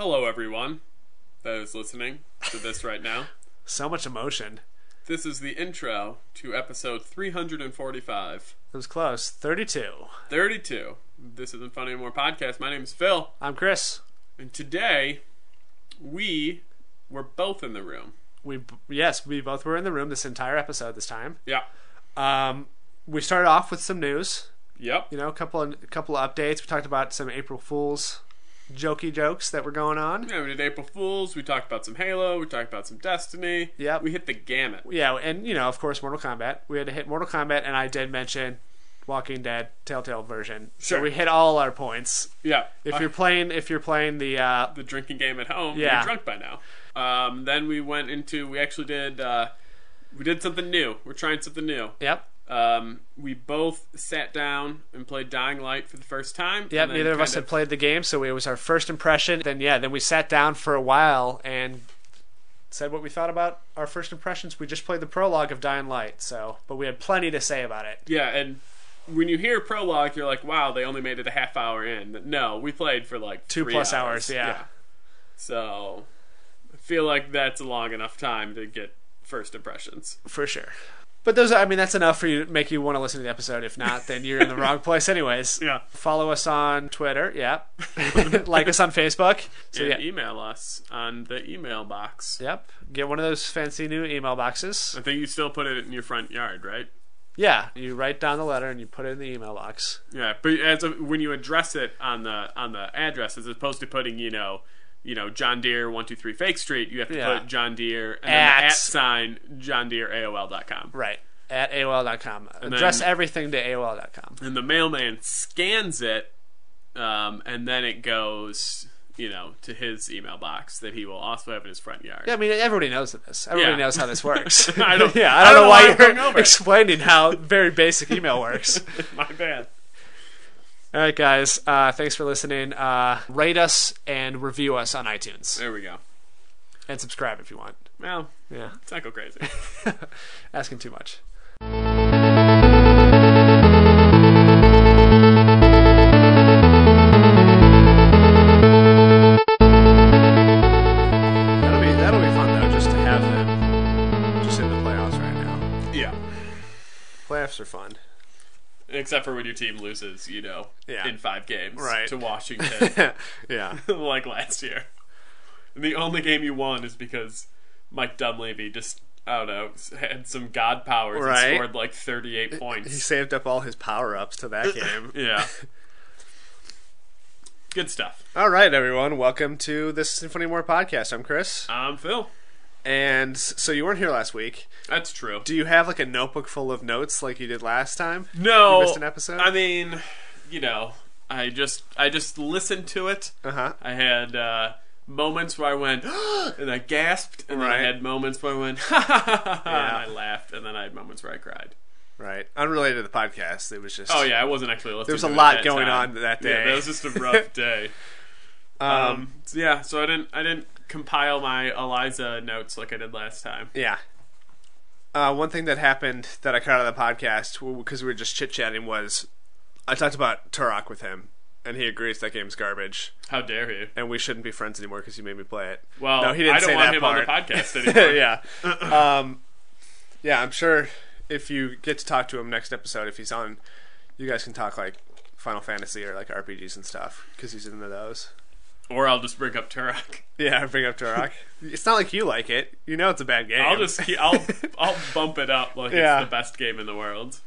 Hello, everyone that is listening to this right now. So much emotion. This is the intro to episode 345. It was close. 32. 32. This isn't Funny Anymore podcast. My name is Phil. I'm Chris. And today, we were both in the room. We both were in the room this entire episode this time. Yeah. We started off with some news. Yep. You know, a couple of updates. We talked about some April Fool's jokey jokes that were going on. Yeah, we did April Fool's. We talked about some Halo. We talked about some Destiny. Yep. We hit the gamut. Yeah, and, you know, of course, Mortal Kombat. We had to hit Mortal Kombat, and I did mention Walking Dead Telltale version. Sure. So we hit all our points. Yeah. If you're playing the drinking game at home, yeah. You're drunk by now. Then we went into, we did something new. We're trying something new. Yep. We both sat down and played Dying Light for the first time. Yep, neither of us had played the game, so it was our first impression. Then we sat down for a while and said what we thought about our first impressions. We just played the prologue of Dying Light, but we had plenty to say about it. Yeah, and when you hear prologue, you're like, wow, they only made it a half hour in. No, we played for like 2+ hours, yeah. So, I feel like that's a long enough time to get first impressions. For sure. But that's enough for you to make you want to listen to the episode. If not, then you're in the wrong place anyways. Yeah. Follow us on Twitter, yeah. Like us on Facebook. And email us on the email box. Yep. Get one of those fancy new email boxes. I think you still put it in your front yard, right? Yeah. You write down the letter and you put it in the email box. Yeah, but when you address it on the address, as opposed to putting, John Deere 123 Fake Street, you have to put John Deere and then the @ sign John Deere AOL.com. Right. At AOL.com. Address everything to AOL.com. And the mailman scans it, and then it goes, to his email box that he will also have in his front yard. Yeah, I mean, everybody knows this. Everybody knows how this works. I don't know why you're explaining how very basic email works. My bad. All right, guys. Thanks for listening. Rate us and review us on iTunes. There we go. And subscribe if you want. Well, yeah. Let's not go crazy. Asking too much. That'll be fun though, just to have them just in the playoffs right now. Yeah. Playoffs are fun. Except for when your team loses, in 5 games to Washington. Yeah. Like last year. And the only game you won is because Mike Dunleavy just, I don't know, had some god powers and scored like 38 points. He saved up all his power-ups to that game. Yeah. Good stuff. All right, everyone. Welcome to this Symphony More podcast. I'm Chris. I'm Phil. And so you weren't here last week. That's true. Do you have like a notebook full of notes like you did last time? No. You missed an episode? I mean, I just listened to it. Uh-huh. I had moments where I went, and I gasped, and then I had moments where I went, and I laughed, and then I had moments where I cried. Right. Unrelated to the podcast. It was just... Oh, yeah, I wasn't actually listening. There was a lot going on that day. Yeah, that was just a rough day. So I didn't compile my Eliza notes like I did last time. Yeah. One thing that happened that I cut out of the podcast, because we were just chit-chatting, was I talked about Turok with him, and he agrees that game's garbage. How dare he? And we shouldn't be friends anymore because you made me play it. Well, no, he didn't I don't say want that him part. on the podcast anymore. Yeah. Yeah, I'm sure if you get to talk to him next episode, if he's on, you guys can talk like Final Fantasy or like RPGs and stuff, because he's into those. Or I'll just bring up Turok. Yeah, bring up Turok. It's not like you like it. You know it's a bad game. I'll bump it up like it's the best game in the world.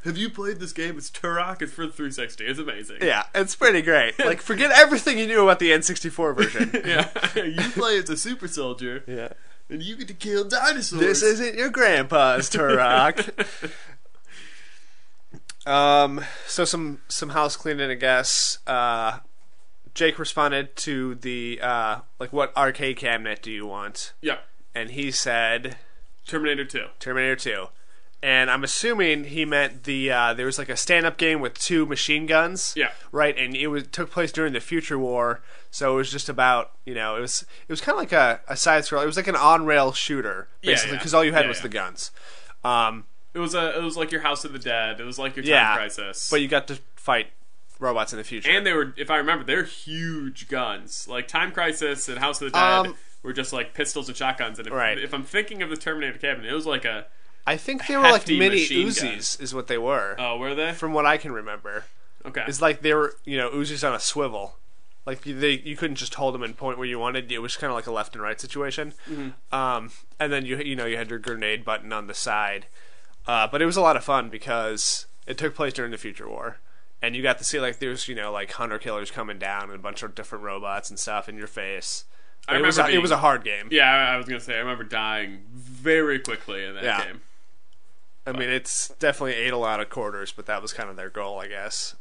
Have you played this game? It's Turok. It's for the 360. It's amazing. Yeah, it's pretty great. Like, forget everything you knew about the N64 version. Yeah, you play as a super soldier. Yeah. And you get to kill dinosaurs. This isn't your grandpa's Turok. So some house cleaning, I guess. Jake responded to the what arcade cabinet do you want? Yeah. And he said Terminator 2. Terminator 2. And I'm assuming he meant the there was like a stand-up game with 2 machine guns. Yeah. Right, and it took place during the Future War, so it was just about, it was kind of like a side scroll. It was like an on-rail shooter, basically, because all you had was the guns. It was like your House of the Dead. It was like your Time Crisis. But you got to fight robots in the future. And they were, if I remember, they're huge guns. Like Time Crisis and House of the Dead were just like pistols and shotguns. And if I'm thinking of the Terminator Cabinet, it was like a I think they were like mini Uzis is what they were. Oh, were they? From what I can remember. Okay. It's like they were, Uzis on a swivel. Like you couldn't just hold them and point where you wanted. It was kind of like a left and right situation. Mm-hmm. And then you had your grenade button on the side. But it was a lot of fun because it took place during the Future War. And you got to see like there's like hunter killers coming down and a bunch of different robots and stuff in your face. It was a hard game. Yeah, I was gonna say I remember dying very quickly in that game. I mean, it's definitely ate a lot of quarters, but that was kind of their goal, I guess.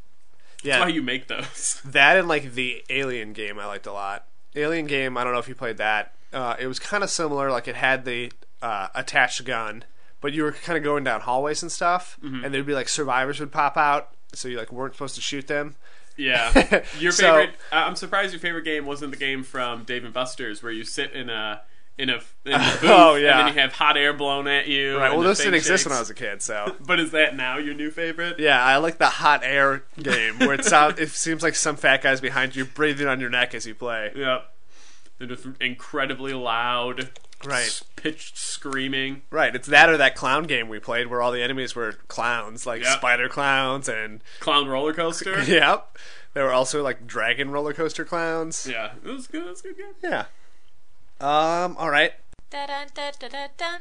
That's why you make those. That and like the Alien game I liked a lot. Alien game, I don't know if you played that. It was kind of similar. Like it had the attached gun, but you were kind of going down hallways and stuff, and there'd be like survivors would pop out. So you like weren't supposed to shoot them. Yeah, your favorite. I'm surprised your favorite game wasn't the game from Dave and Buster's where you sit in a booth, and then you have hot air blown at you. Right. Well, this didn't exist when I was a kid, so. But is that now your new favorite? Yeah, I like the hot air game where it seems like some fat guy's behind you breathing on your neck as you play. Yep. They're just incredibly loud. Right. Pitched screaming. Right. It's that or that clown game we played where all the enemies were clowns, like spider clowns and... Clown roller coaster? Yep. There were also like dragon roller coaster clowns. Yeah. It was good. It was a good game. Yeah. All right. Dun-dun-dun-dun-dun-dun.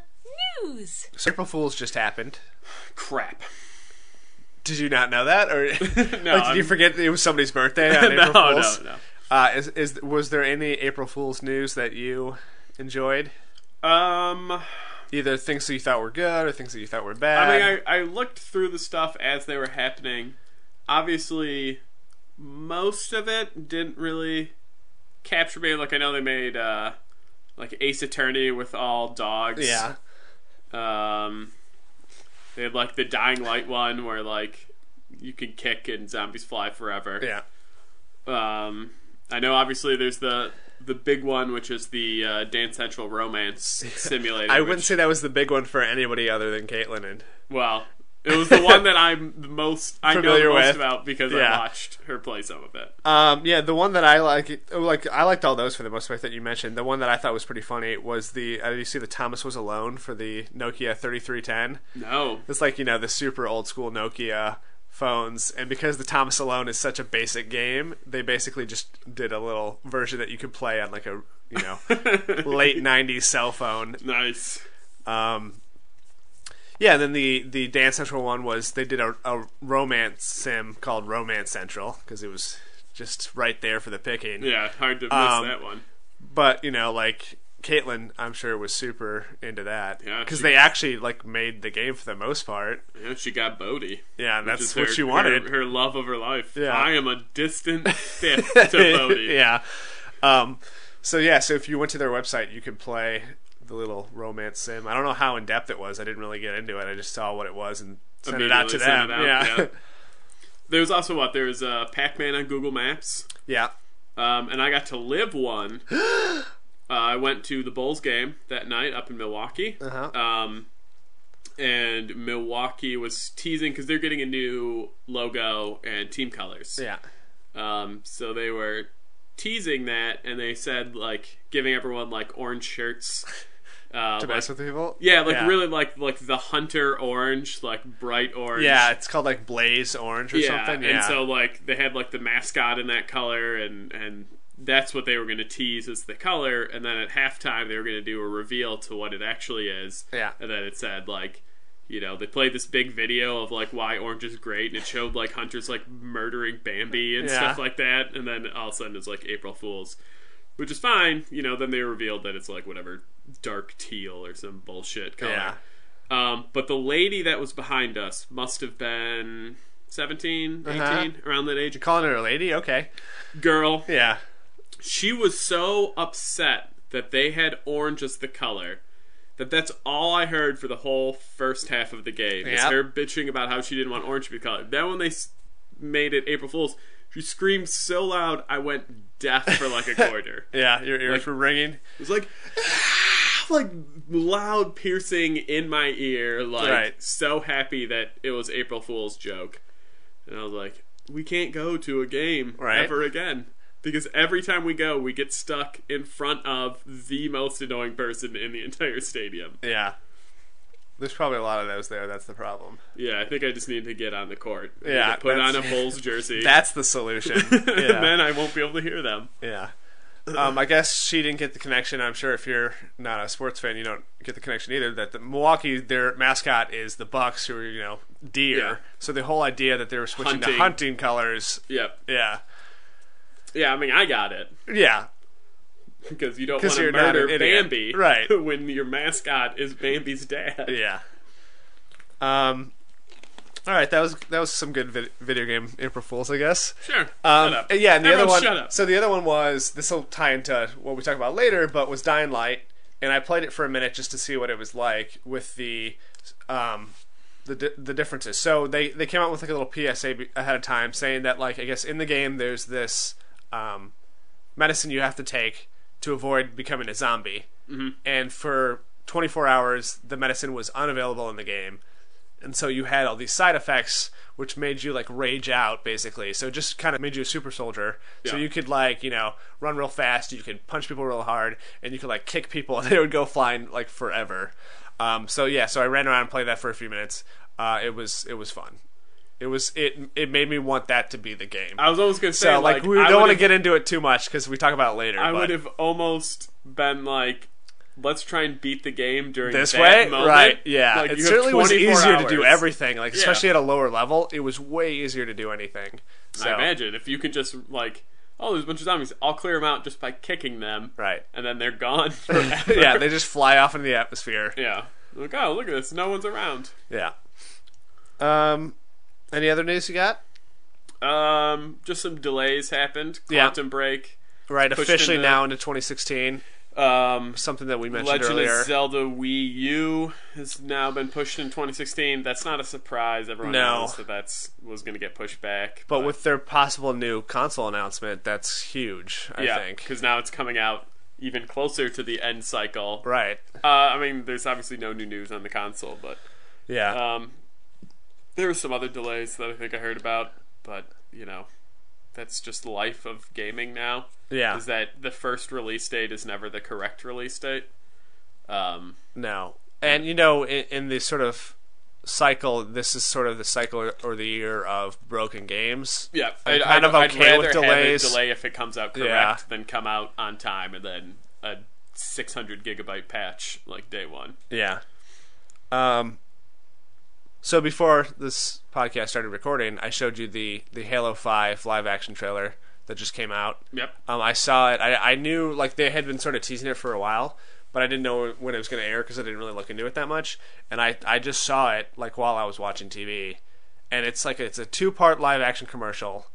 News. So April Fool's just happened. Crap. Did you not know that? Or no. Did you forget it was somebody's birthday on April Fool's? No. Was there any April Fool's news that you enjoyed? Either things that you thought were good or things that you thought were bad. I mean, I looked through the stuff as they were happening. Obviously, most of it didn't really capture me. Like, I know they made, like, Ace Attorney with all dogs. Yeah. They had, like, the Dying Light one where, like, you can kick and zombies fly forever. Yeah. I know, obviously, there's the big one, which is the Dance Central Romance Simulator. I wouldn't say that was the big one for anybody other than Caitlin. Well, it was the one that I'm the most familiar with about because I watched her play some of it. Yeah, the one that I I liked all those for the most part that you mentioned. The one that I thought was pretty funny was the. Did you see the Thomas Was Alone for the Nokia 3310? No, it's like the super old school Nokia phones, and because the Thomas Alone is such a basic game, they basically just did a little version that you could play on like a late 90s cell phone. Nice. Yeah, and then the Dance Central one was they did a romance sim called Romance Central because it was just right there for the picking. Yeah, hard to miss that one. But like Caitlin, I'm sure, was super into that. Yeah, because they actually made the game for the most part. Yeah, she got Bodhi. Yeah, and that's what she wanted. Her love of her life. Yeah. I am a distant fifth to Bodhi. Yeah. So if you went to their website, you could play the little romance sim. I don't know how in depth it was. I didn't really get into it. I just saw what it was and sent it out to them. Yeah. There's also There's Pac-Man on Google Maps. Yeah. And I got to live one. I went to the Bulls game that night up in Milwaukee. Uh-huh. And Milwaukee was teasing because they're getting a new logo and team colors. Yeah. So they were teasing that, and they said giving everyone orange shirts to mess with people. Yeah, really like the hunter orange, bright orange. Yeah, it's called Blaze Orange or something. Yeah, and so they had the mascot in that color, and that's what they were going to tease as the color, and then at halftime they were going to do a reveal to what it actually is. Yeah. And then it said they played this big video of why orange is great, and it showed hunters murdering Bambi and stuff like that, and then all of a sudden it's April Fool's, which is fine. Then they revealed that it's whatever dark teal or some bullshit color. Yeah. But the lady that was behind us must have been 17, 18, around that age. You're calling her a lady? Okay. Girl. Yeah. She was so upset that they had orange as the color that's all I heard for the whole first half of the game. Is her bitching about how she didn't want orange to be colored. Then when they made it April Fool's, she screamed so loud I went deaf for a quarter. Yeah, your ears were ringing. It was loud piercing in my ear, so happy that it was April Fool's joke. And I was like, we can't go to a game ever again. Because every time we go, we get stuck in front of the most annoying person in the entire stadium. Yeah. There's probably a lot of those there. That's the problem. Yeah, I think I just need to get on the court. Yeah. Put on a Bulls jersey. That's the solution. Yeah. And then I won't be able to hear them. Yeah. I guess she didn't get the connection. I'm sure if you're not a sports fan, you don't get the connection either. That the Milwaukee, their mascot is the Bucks, who are, deer. Yeah. So the whole idea that they were switching to hunting colors. Yep. Yeah. Yeah, I mean, I got it. Yeah. Because you don't want to murder Bambi right. when your mascot is Bambi's dad. Yeah. All right, that was some good video game April Fools, I guess. Sure. Shut up. Yeah, and the other one. Shut up. So the other one was, this will tie into what we talk about later, but was Dying Light, and I played it for a minute just to see what it was like with the differences. So they came out with like a little PSA ahead of time saying that, like, I guess in the game there's this medicine you have to take to avoid becoming a zombie. Mm-hmm. And for 24 hours, the medicine was unavailable in the game. And so you had all these side effects, which made you, like, rage out, basically. So it just kind of made you a super soldier. Yeah. So you could, like, run real fast, you could punch people real hard, and you could, like, kick people, and they would go flying, like, forever. So I ran around and played that for a few minutes. It was fun. It made me want that to be the game. I was almost going to say, so, like, we don't want to get into it too much because we talk about it later. I would have almost been like, let's try and beat the game during this that way, moment. right? Yeah, like, it certainly was easier hours to do everything. Like, especially at a lower level, it was way easier to do anything. So. I imagine if you could just like, oh, there's a bunch of zombies, I'll clear them out just by kicking them, right? And then they're gone forever. Yeah, they just fly off into the atmosphere. Yeah, like, oh, look at this, no one's around. Yeah. Any other news you got? Just some delays happened. Quantum Break. Right, officially now into 2016. Something that we mentioned Legend earlier. of Zelda Wii U has now been pushed in 2016. That's not a surprise. Everyone knows that was going to get pushed back. But with their possible new console announcement, that's huge, I think. Because now it's coming out even closer to the end cycle. Right. I mean, there's obviously no new news on the console, but... Yeah. There were some other delays that I think I heard about, but, that's just the life of gaming now. Yeah. Is that the first release date is never the correct release date. No. And, in this sort of cycle, this is sort of the cycle or the year of broken games. Yeah. I'd rather with delays. Have a delay if it comes out correct than come out on time and then a 600 gigabyte patch like day one. Yeah. So before this podcast started recording, I showed you the Halo 5 live action trailer that just came out. Yep. I saw it. I knew, like, they had been sort of teasing it for a while, but I didn't know when it was going to air because I didn't really look into it that much. And I just saw it, like, while I was watching TV. And it's a 2-part live action commercial.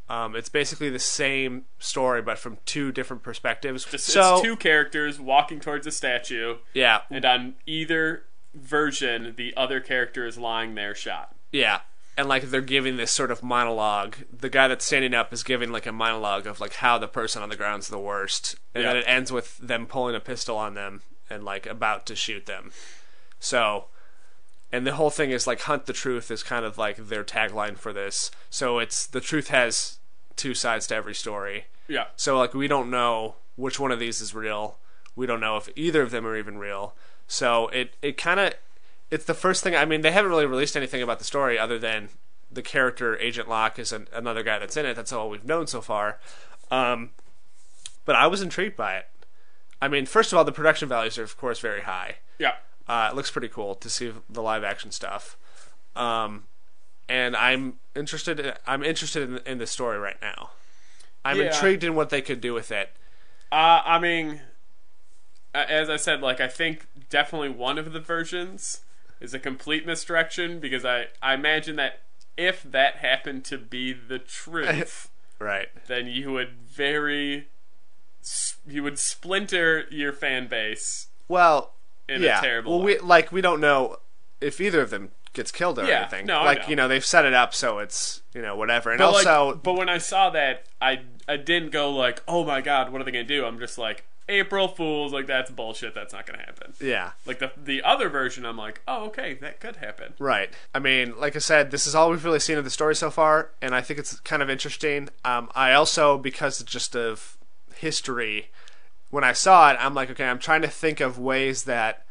It's basically the same story, but from 2 different perspectives. It's 2 characters walking towards a statue. Yeah. And on either version, the other character is lying there shot. Yeah. And, like, they're giving this sort of monologue. The guy that's standing up is giving, like, a monologue of, like, how the person on the ground's the worst. And then it ends with them pulling a pistol on them and, like, about to shoot them. So, and the whole thing is, like, hunt the truth is kind of, like, their tagline for this. So it's, the truth has 2 sides to every story. Yeah. So, like, we don't know which one of these is real. We don't know if either of them are even real. So it kind of... It's the first thing... I mean, they haven't really released anything about the story other than the character Agent Locke is another guy that's in it. That's all we've known so far. But I was intrigued by it. I mean, first of all, the production values are, of course, very high. Yeah. It looks pretty cool to see the live action stuff. And I'm interested in the story right now. I'm intrigued in what they could do with it. I mean, as I said, like, I think definitely one of the versions is a complete misdirection because I imagine that if that happened to be the truth, right, then you would splinter your fan base. Well, in a terrible way. We don't know if either of them gets killed or anything. No, like, they've set it up so it's, whatever. And but also, but when I saw that, I I didn't go like, oh my god, what are they gonna do? I'm just like, April Fools, like that's bullshit. That's not gonna happen. Yeah. Like the other version, I'm like, oh okay, that could happen. Right. I mean, like I said, this is all we've really seen of the story so far, and I think it's kind of interesting. I also, because just of history, when I saw it, I'm like, okay, I'm trying to think of ways that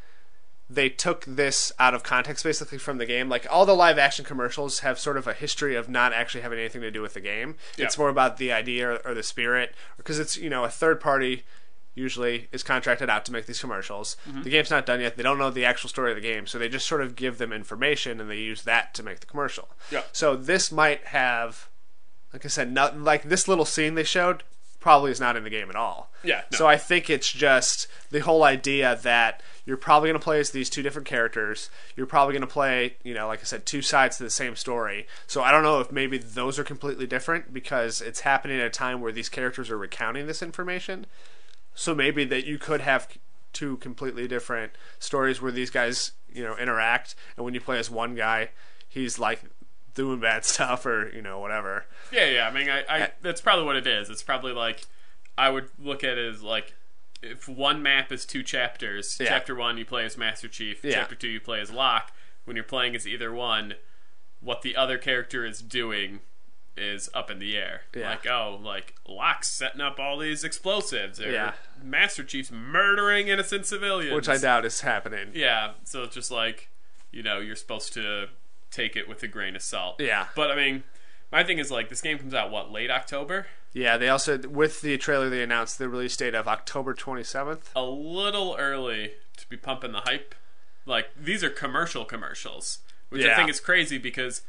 they took this out of context, basically, from the game. Like, all the live-action commercials have sort of a history of not actually having anything to do with the game. Yeah. It's more about the idea or the spirit, because it's, a third party usually is contracted out to make these commercials. Mm-hmm. The game's not done yet. They don't know the actual story of the game, so they just sort of give them information, and they use that to make the commercial. Yeah. So this might have, like I said, not, like this little scene they showed probably is not in the game at all. Yeah. No. So I think it's just the whole idea that you're probably going to play as these two different characters. You're probably going to play, like I said, two sides to the same story. So I don't know if maybe those are completely different because it's happening at a time where these characters are recounting this information. So maybe that you could have two completely different stories where these guys, interact. And when you play as one guy, he's like doing bad stuff or, whatever. Yeah. I mean, I that's probably what it is. It's probably like, I would look at it as like, if one map is 2 chapters, Chapter 1 you play as Master Chief, Chapter 2 you play as Locke. When you're playing as either one, what the other character is doing is up in the air. Yeah. Like Locke's setting up all these explosives, or Master Chief's murdering innocent civilians. Which I doubt is happening. Yeah, so it's just like, you're supposed to take it with a grain of salt. Yeah. But I mean, my thing is like, this game comes out, late October? Yeah, they also, with the trailer, they announced the release date of October 27th. A little early to be pumping the hype. Like, these are commercials, which I think is crazy because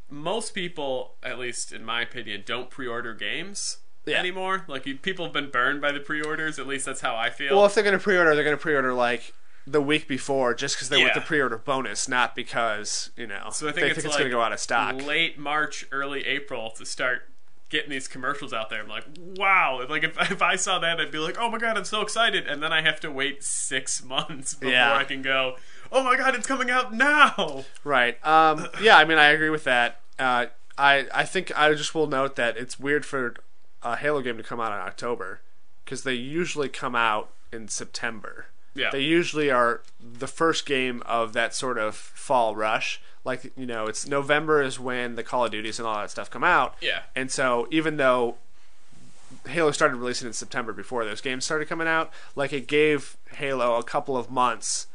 most people, at least in my opinion, don't pre-order games anymore. Like, people have been burned by the pre-orders, at least that's how I feel. Well, if they're going to pre-order, they're going to pre-order, like, the week before just because they want the pre-order bonus, not because, so I think they think it's going to go out of stock. Late March, early April to start getting these commercials out there. I'm like, wow. Like, if I saw that, I'd be like, oh my god, I'm so excited. And then I have to wait 6 months before I can go, oh my god, it's coming out now. Right. Yeah, I mean, I agree with that. I think I just will note that it's weird for a Halo game to come out in October because they usually come out in September. Yeah. They usually are the first game of that sort of fall rush. Like, it's November is when the Call of Duties and all that stuff come out. Yeah. And so even though Halo started releasing in September before those games started coming out, like, it gave Halo a couple of months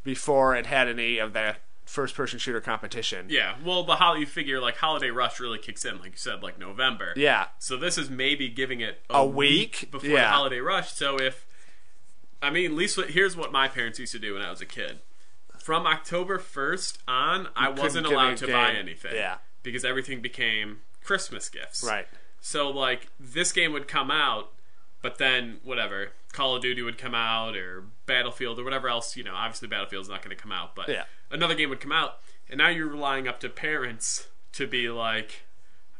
before it had any of that first-person shooter competition. Yeah. Well, you figure, like, Holiday Rush really kicks in, like you said, like November. Yeah. So this is maybe giving it a week before the Holiday Rush. So at least here's what my parents used to do when I was a kid. From October 1st on, I wasn't allowed to buy anything. Yeah. Because everything became Christmas gifts. Right. So, like, this game would come out, but then, whatever, Call of Duty would come out, or Battlefield, or whatever else, obviously Battlefield's not going to come out, but another game would come out, and now you're relying up to parents to be like,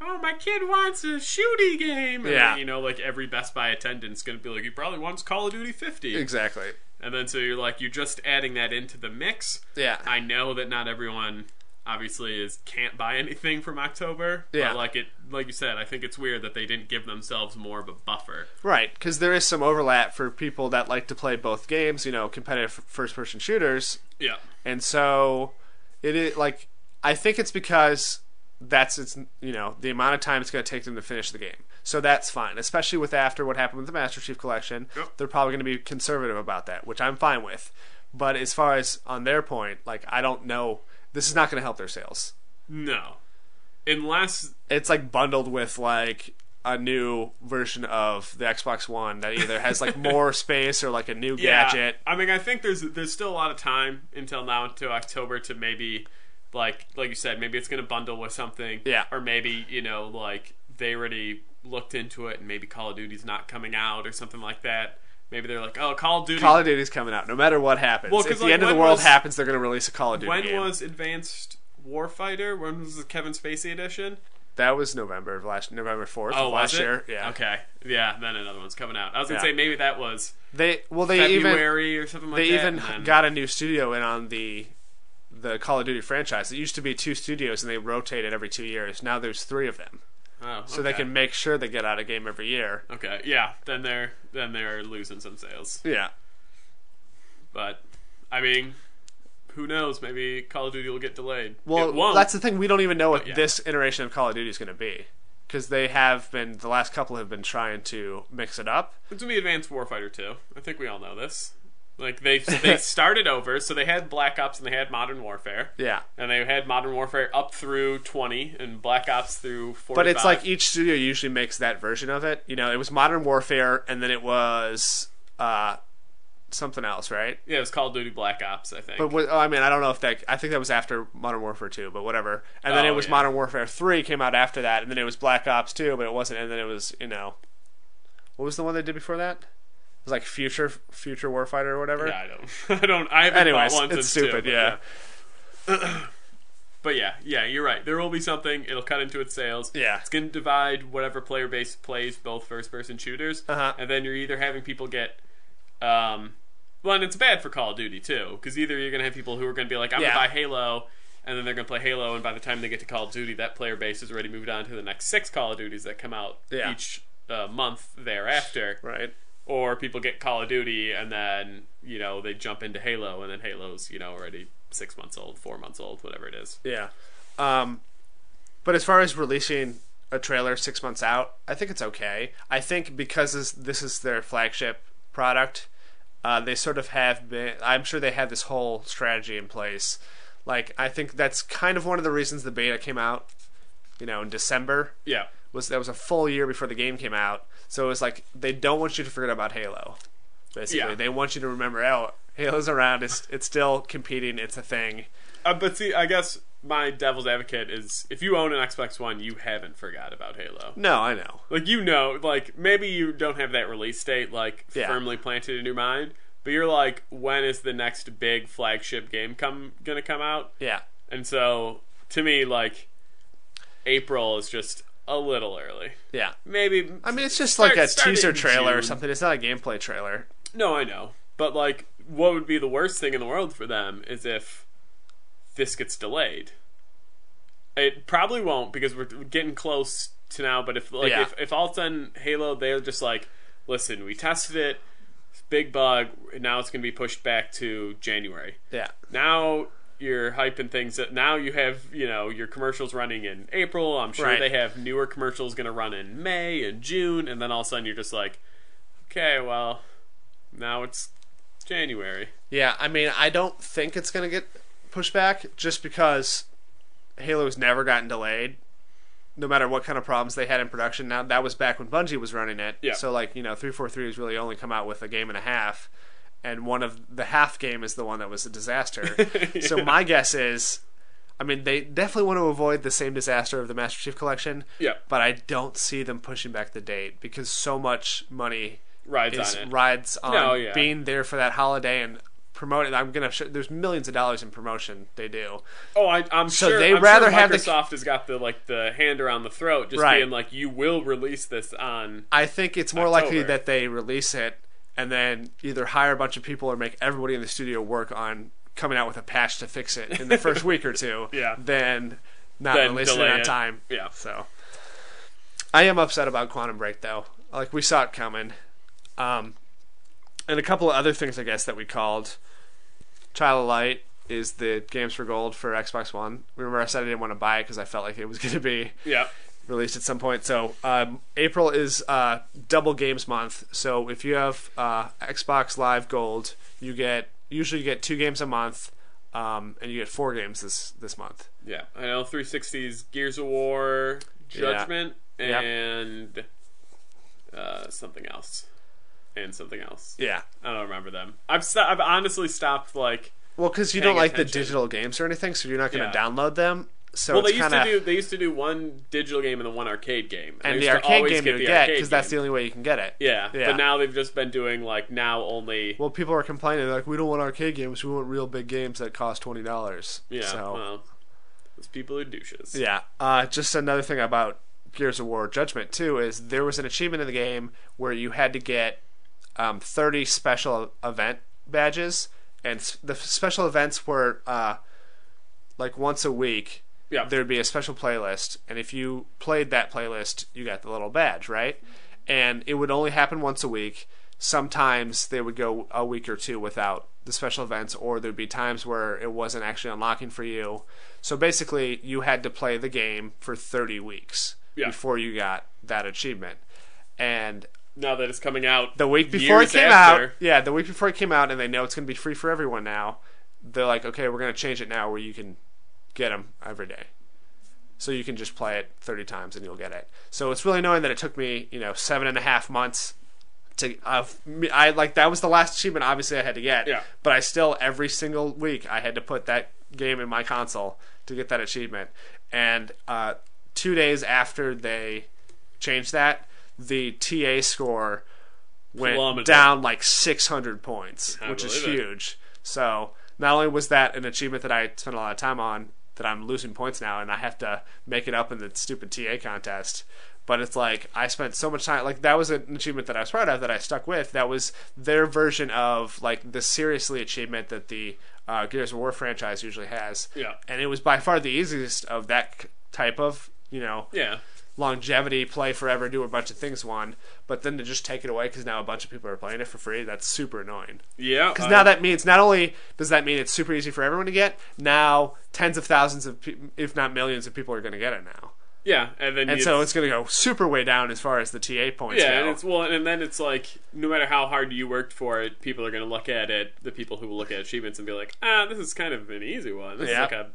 oh, my kid wants a shooty game. And then, like, every Best Buy attendant's going to be like, he probably wants Call of Duty 50. Exactly. And then so you're just adding that into the mix. Yeah. I know that not everyone obviously can't buy anything from October. Yeah. But like you said, I think it's weird that they didn't give themselves more of a buffer. Right, because there is some overlap for people that like to play both games, competitive first-person shooters. Yeah. And so it is like, I think it's because it's the amount of time it's going to take them to finish the game. So that's fine, especially after what happened with the Master Chief Collection. Yep. They're probably going to be conservative about that, which I'm fine with. But as far as on their point, like, I don't know, this is not going to help their sales. No. Unless it's like bundled with like a new version of the Xbox One that either has like more space or like a new gadget. I mean, I think there's still a lot of time until now, until October, to maybe like you said, maybe it's going to bundle with something. Yeah. Or maybe, like they already looked into it and maybe Call of Duty's not coming out or something like that. Maybe they're like, oh, Call of Duty's coming out no matter what happens. Well, if the end of the world happens, they're going to release a Call of Duty game. When was Advanced Warfighter? When was the Kevin Spacey edition? That was November 4th of last year. Yeah. Okay. Yeah, then another one's coming out. I was going to say maybe that was February or something like that. They even got a new studio in on the Call of Duty franchise. It used to be 2 studios and they rotated every 2 years. Now there's 3 of them. Oh, so they okay. can make sure they get out a game every year. Okay, yeah. Then they're losing some sales. Yeah. But I mean, who knows? Maybe Call of Duty will get delayed. Well, it won't. that's the thing. We don't even know what yeah. this iteration of Call of Duty is going to be, because they have been, the last couple have been trying to mix it up. It's gonna be Advanced Warfighter 2. I think we all know this. Like they started over, so they had Black Ops and they had Modern Warfare. Yeah. And they had Modern Warfare up through 20 and Black Ops through 45. But it's like each studio usually makes that version of it. You know, it was Modern Warfare, and then it was something else, right? Yeah, it was Call of Duty Black Ops, I think. But I mean, I don't know if that. I think that was after Modern Warfare 2, but whatever. And then it was Modern Warfare 3 came out after that, and then it was Black Ops 2, but it wasn't. And then it was, you know, what was the one they did before that? It was like Future Warfighter or whatever. Yeah, I haven't Anyways, bought one it's since stupid. two, Yeah. But yeah, you're right. There will be something. It'll cut into its sales. Yeah. It's going to divide whatever player base plays both first-person shooters. And then you're either having people get... well, and it's bad for Call of Duty, too. Because either you're going to have people who are going to be like, I'm going to buy Halo, and then they're going to play Halo, and by the time they get to Call of Duty, that player base has already moved on to the next 6 Call of Duties that come out each month thereafter. Right. Or people get Call of Duty, and then, you know, they jump into Halo, and then Halo's, you know, already 6 months old, 4 months old, whatever it is. Yeah. But as far as releasing a trailer 6 months out, I think it's okay. I think because this is their flagship product, they sort of have been... I'm sure they had this whole strategy in place. Like, I think that's kind of one of the reasons the beta came out, you know, in December. Yeah. That was a full year before the game came out. So it was like, they don't want you to forget about Halo, basically. Yeah. They want you to remember, Halo's around, it's still competing, it's a thing. But see, I guess my devil's advocate is, if you own an Xbox One, you haven't forgot about Halo. No, I know. Like, you know, like, maybe you don't have that release date, like, firmly planted in your mind, but you're like, when is the next big flagship game gonna come out? Yeah. And so, to me, like, April is just a little early. Yeah. Maybe... I mean, it's just like a teaser trailer or something. It's not a gameplay trailer. No, I know. But, like, what would be the worst thing in the world for them is if this gets delayed. It probably won't, because we're getting close to now, but if all of a sudden Halo, they're just like, listen, we tested it, big bug, and now it's going to be pushed back to January. Yeah. Now you're hyping things that now you have, you know, your commercials running in April. I'm sure they have newer commercials going to run in May and June, and then all of a sudden you're just like, okay, well, now it's January. Yeah, I mean, I don't think it's going to get pushed back just because Halo's never gotten delayed, no matter what kind of problems they had in production. Now, that was back when Bungie was running it. Yeah. So, like, you know, 343 has really only come out with a game and a half, and one of the half game is the one that was a disaster. So my guess is, I mean, they definitely want to avoid the same disaster of the Master Chief Collection. Yeah. But I don't see them pushing back the date because so much money rides on being there for that holiday and promoting. There's millions of dollars in promotion they do. Oh, I'm so sure. They I'm rather sure have Microsoft has got the hand around the throat, just being like, you will release this on. I think it's more October. likely that they release it and then either hire a bunch of people or make everybody in the studio work on coming out with a patch to fix it in the first week or two. Yeah. Then release it on time. Yeah. So I am upset about Quantum Break though. Like, we saw it coming. And a couple of other things, I guess, that we called. Child of Light is the Games for Gold for Xbox One. Remember, I said I didn't want to buy it because I felt like it was going to be released at some point. So April is double games month. So if you have Xbox Live Gold, you usually get 2 games a month, and you get 4 games this month. Yeah, I know 360's Gears of War, Judgment, and something else. And something else. Yeah. I don't remember them. I've honestly stopped, like... Well, because you don't like the digital games or anything, so you're not going to download them. So well, they used to do one digital game and then one arcade game. And the arcade game you get, because that's the only way you can get it. Yeah. But now they've just been doing, like, now only... Well, people are complaining, like, we don't want arcade games, we want real big games that cost $20. Yeah, so, well, those people are douches. Yeah. Just another thing about Gears of War Judgment, too, is there was an achievement in the game where you had to get 30 special event badges, and the special events were like once a week, there'd be a special playlist, and if you played that playlist, you got the little badge, right? And it would only happen once a week. Sometimes they would go a week or two without the special events, or there'd be times where it wasn't actually unlocking for you. So basically, you had to play the game for 30 weeks before you got that achievement. And now that it's coming out the week before it came out, and they know it's going to be free for everyone now, they're like, okay, we're going to change it now where you can get them every day. So you can just play it 30 times and you'll get it. So it's really annoying that it took me, 7.5 months to that was the last achievement obviously I had to get. Yeah. But I still, every single week, I had to put that game in my console to get that achievement. And 2 days after they changed that, the TA score went down like 600 points, which is huge. So not only was that an achievement that I spent a lot of time on, that I'm losing points now, and I have to make it up in the stupid TA contest. But it's like, I spent so much time, like, that was an achievement that I was proud of, that I stuck with. That was their version of, like, the seriously achievement that the Gears of War franchise usually has. Yeah. And it was by far the easiest of that type of, longevity, play forever, do a bunch of things one. But then to just take it away because now a bunch of people are playing it for free, that's super annoying. Yeah. Because now that means, not only does that mean it's super easy for everyone to get, now tens of thousands of, if not millions of people are going to get it now. Yeah, so it's going to go super way down as far as the TA points go. And then it's like, no matter how hard you worked for it, people are going to look at it. The people who will look at achievements and be like, this is kind of an easy one. This is like a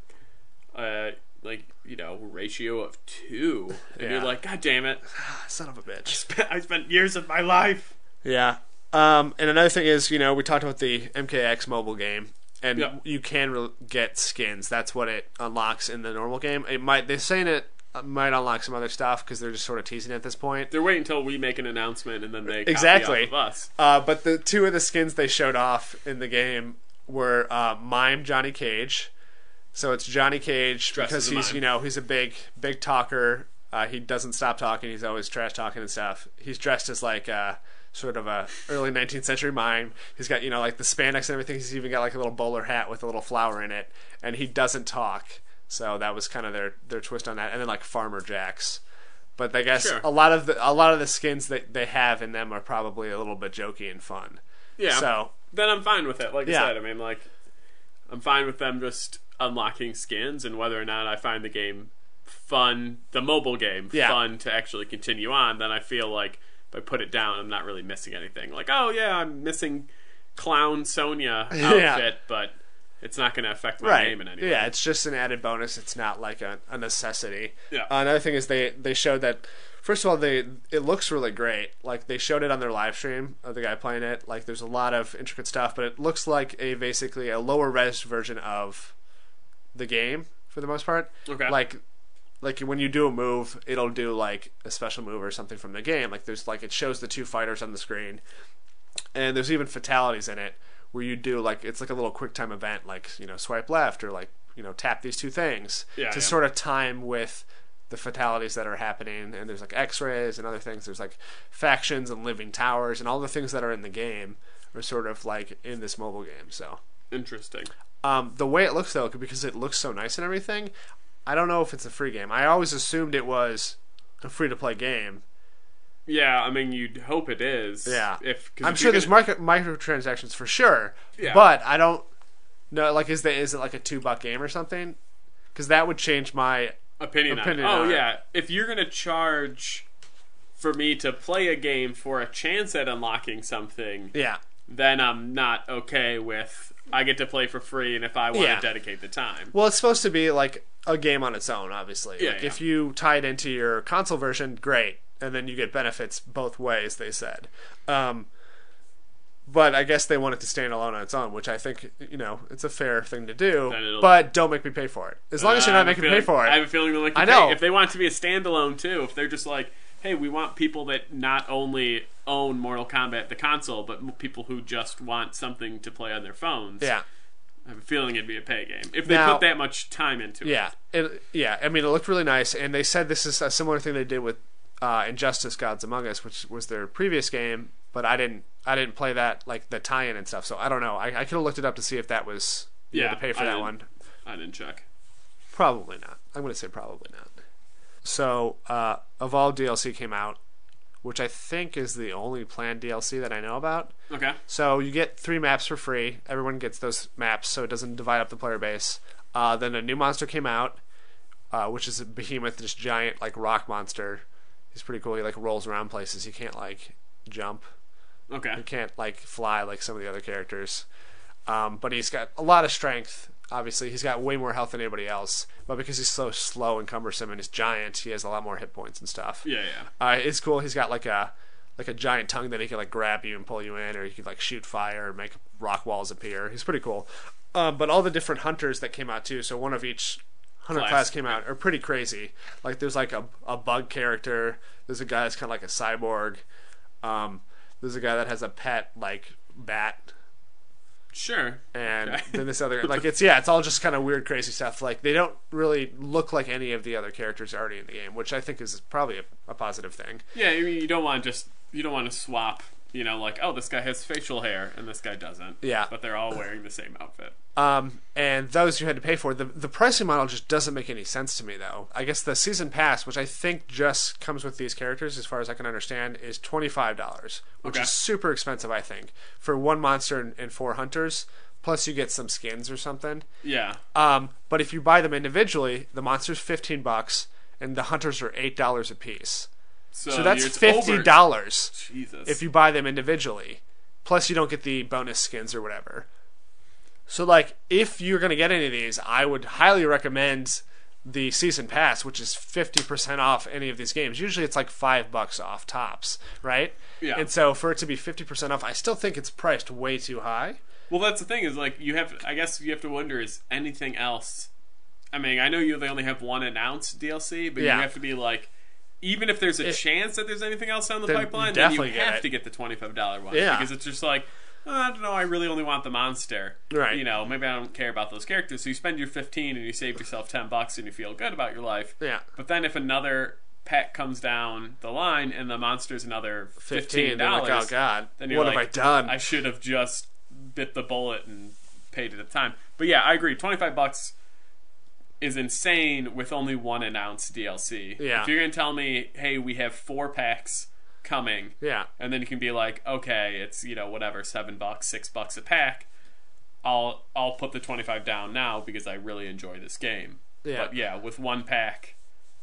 ratio of 2, and you're like, God damn it, son of a bitch! I spent years of my life. Yeah. And another thing is, we talked about the MKX mobile game. And you can get skins. That's what it unlocks in the normal game. They're saying it might unlock some other stuff because they're just sort of teasing at this point. They're waiting until we make an announcement and then they copy off of us. But the 2 of the skins they showed off in the game were Mime Johnny Cage. So it's Johnny Cage because he's he's a big talker. He doesn't stop talking. He's always trash talking and stuff. He's dressed as like sort of a early 19th century mime. He's got like the spandex and everything. He's even got like a little bowler hat with a little flower in it, and he doesn't talk. So that was kind of their twist on that. And then like Farmer Jacks. But I guess a lot of the skins that they have in them are probably a little bit jokey and fun. Yeah. So then I'm fine with it. Like I said, I mean, like, I'm fine with them just unlocking skins, and whether or not I find the game fun, the mobile game fun to actually continue on, then I feel like if I put it down, I'm not really missing anything. Like, I'm missing Clown Sonya outfit, but it's not going to affect my game in any way. Yeah, it's just an added bonus. It's not like a necessity. Yeah. Another thing is they showed that, first of all, it looks really great. Like, they showed it on their live stream of the guy playing it. Like, there's a lot of intricate stuff, but it looks like basically a lower res version of the game for the most part. Okay. Like when you do a move, it'll do like a special move or something from the game. Like it shows the 2 fighters on the screen, and there's even fatalities in it where you do it's like a little quick time event, like swipe left or like tap these 2 things to sort of time with the fatalities that are happening. And there's like X-rays and other things. There's like factions and living towers, and all the things that are in the game are sort of like in this mobile game. So interesting. The way it looks, though, because it looks so nice and everything, I don't know if it's a free game. I always assumed it was a free-to-play game. Yeah, I mean, you'd hope it is. Yeah. I'm sure there's microtransactions for sure, yeah. But I don't know, like, is it like a $2 game or something? Because that would change my opinion on it. Oh, yeah. If you're going to charge for me to play a game for a chance at unlocking something, then I'm not okay with... I get to play for free, and if I want to dedicate the time. Well, it's supposed to be like a game on its own, obviously. If you tie it into your console version, great. And then you get benefits both ways, they said. But I guess they want it to stand alone on its own, which I think, it's a fair thing to do. But don't make me pay for it. As long as you're not making me pay for it. I have a feeling they'll make you pay. If they want it to be a standalone, too, if they're just like, hey, we want people that not only own Mortal Kombat, the console, but people who just want something to play on their phones. Yeah. I have a feeling it'd be a pay game. If they put that much time into it. I mean, it looked really nice, and they said this is a similar thing they did with Injustice Gods Among Us, which was their previous game, but I didn't play that, like, the tie-in and stuff, so I don't know. I could have looked it up to see if that was... you had to pay for that one. I didn't check. Probably not. I'm going to say probably not. So, Evolve DLC came out, which I think is the only planned DLC that I know about. Okay. So you get 3 maps for free. Everyone gets those maps, so it doesn't divide up the player base. Then a new monster came out, which is a behemoth, this giant like rock monster. He's pretty cool. He like rolls around places. He can't like jump. Okay. He can't like fly like some of the other characters. But he's got a lot of strength. Obviously, he's got way more health than anybody else. But because he's so slow and cumbersome and he's giant, he has a lot more hit points and stuff. Yeah, yeah. It's cool. He's got like a giant tongue that he can like grab you and pull you in, or he can like shoot fire or make rock walls appear. He's pretty cool. But all the different hunters that came out too. So one of each hunter class came out are pretty crazy. Like there's like a bug character. There's a guy that's kind of like a cyborg. There's a guy that has a pet like bat. Sure. And then this other like it's all just kind of weird crazy stuff. Like they don't really look like any of the other characters already in the game, which I think is probably a positive thing. Yeah, I mean, you don't want to swap, like, oh, this guy has facial hair and this guy doesn't. Yeah. But they're all wearing the same outfit. And those you had to pay for. The pricing model just doesn't make any sense to me, though. I guess the season pass, which I think just comes with these characters, as far as I can understand, is $25, which is super expensive, I think, for 1 monster and 4 hunters. Plus, you get some skins or something. Yeah. But if you buy them individually, the monster's $15, and the hunters are $8 a piece. So that's $50 Jesus. if you buy them individually. Plus, you don't get the bonus skins or whatever. So, like, if you're going to get any of these, I would highly recommend the season pass, which is 50% off any of these games. Usually it's like $5 off tops, right? Yeah. And so for it to be 50% off, I still think it's priced way too high. Well, that's the thing is, like, I guess you have to wonder, is anything else... I mean, I know they only have 1 announced DLC, but you have to be like... Even if there's a chance that there's anything else down the pipeline, then you have to get the $25 one. Yeah. Because it's just like... I don't know, I really only want the monster. Right. Maybe I don't care about those characters. So you spend your $15 and you save yourself $10 and you feel good about your life. Yeah. But then if another pack comes down the line and the monster's another $15, like, oh God, then you're what like, have I done? I should have just bit the bullet and paid it at the time. But yeah, I agree. $25 is insane with only 1 announced DLC. Yeah. If you're going to tell me, hey, we have 4 packs coming, and then you can be like, okay, it's whatever, $7, $6 a pack. I'll put the 25 down now because I really enjoy this game. But yeah, with 1 pack,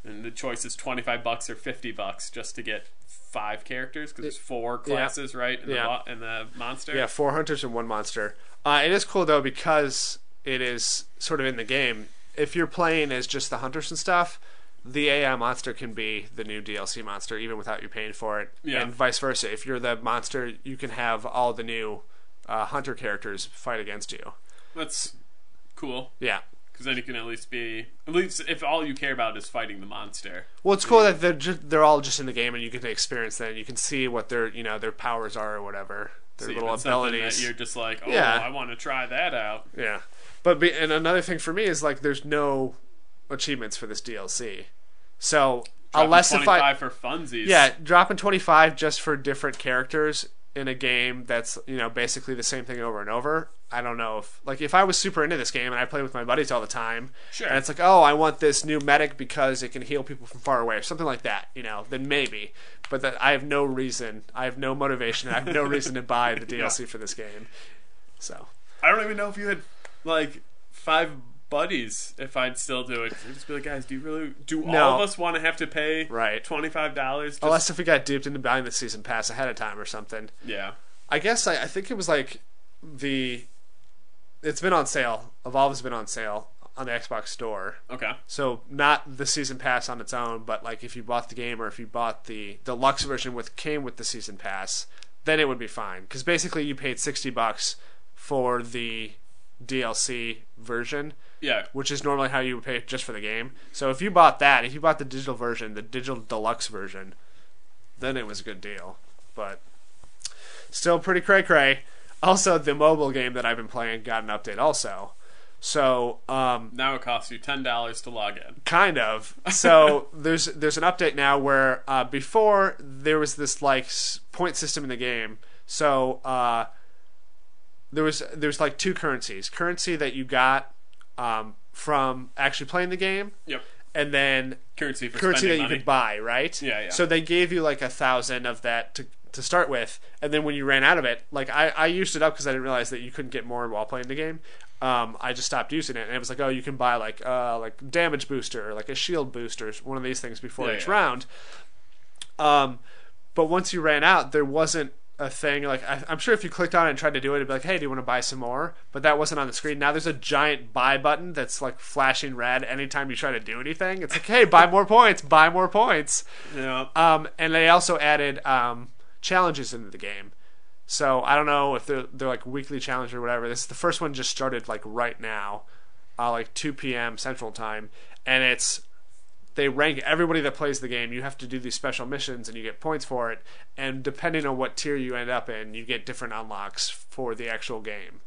and the choice is $25 or $50 just to get 5 characters because there's 4 classes, right? In the monster. Yeah, 4 hunters and 1 monster. It is cool though because it is sort of in the game. If you're playing as just the hunters and stuff, the AI monster can be the new DLC monster even without you paying for it, and vice versa. If you're the monster, you can have all the new hunter characters fight against you. That's cool. Yeah, because then you can at least if all you care about is fighting the monster. Well, it's cool that they're all just in the game and you can experience that. And you can see what their powers are or whatever, their little abilities. That you're just like, I want to try that out. Yeah, and another thing for me is like there's no achievements for this DLC. So unless if I for funsies. Yeah, dropping 25 just for different characters in a game that's, basically the same thing over and over. I don't know if I was super into this game and I play with my buddies all the time, sure, and it's like, oh, I want this new medic because it can heal people from far away or something like that, then maybe. But that I have no reason, I have no motivation, I have no reason to buy the DLC for this game. So I don't even know if you had like 5 buddies if I'd still do it. I'd just be like, guys, all of us want to have to pay $25? Unless if we got duped into buying the season pass ahead of time or something. Yeah. I guess I think it was like it's been on sale. Evolve has been on sale on the Xbox store. Okay. So not the season pass on its own, but like if you bought the game or if you bought the deluxe version came with the season pass, then it would be fine. Because basically you paid $60 for the DLC version. Yeah. Which is normally how you would pay just for the game. So if you bought the digital version, the digital deluxe version, then it was a good deal. But still pretty cray-cray. Also, the mobile game that I've been playing got an update also. So now it costs you $10 to log in. Kind of. So there's an update now where before there was this like point system in the game. So there's like 2 currencies. Currency that you got from actually playing the game. Yep. And then Currency that you money. could buy, right? Yeah. So they gave you like 1,000 of that to start with, and then when you ran out of it, like I used it up because I didn't realize that you couldn't get more while playing the game. I just stopped using it, and it was like, oh, you can buy like damage booster or like a shield booster, one of these things before each round. But once you ran out, there wasn't a thing like I'm sure if you clicked on it and tried to do it, it'd be like, hey, do you want to buy some more? But that wasn't on the screen. Now there's a giant buy button that's like flashing red anytime you try to do anything. It's like, hey, buy more points, buy more points. Yeah. And they also added challenges into the game. So I don't know if they're like weekly challenge or whatever. The first one just started like right now, like 2 p.m. Central Time, and they rank everybody that plays the game. You have to do these special missions, and you get points for it. And depending on what tier you end up in, you get different unlocks for the actual game.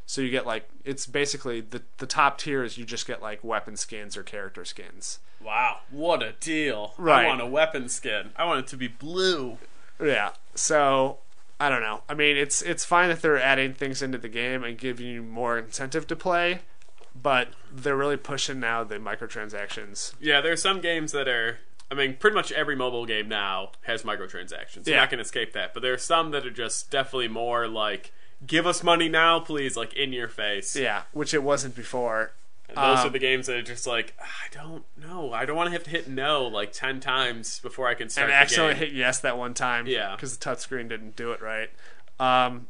So you get like, it's basically the top tiers. You just get like weapon skins or character skins. Wow, what a deal! Right. I want a weapon skin. I want it to be blue. Yeah. So I don't know. I mean, it's fine that they're adding things into the game and giving you more incentive to play. But they're really pushing now the microtransactions. Yeah, there are some games that are... I mean, pretty much every mobile game now has microtransactions. You're not going to escape that. But there are some that are just definitely more like, give us money now, please, like in your face. Yeah, which it wasn't before. And those are the games that are just like, I don't know. I don't want to have to hit no like 10 times before I can start the game. And accidentally hit yes that one time. Yeah. Because the touchscreen didn't do it right. And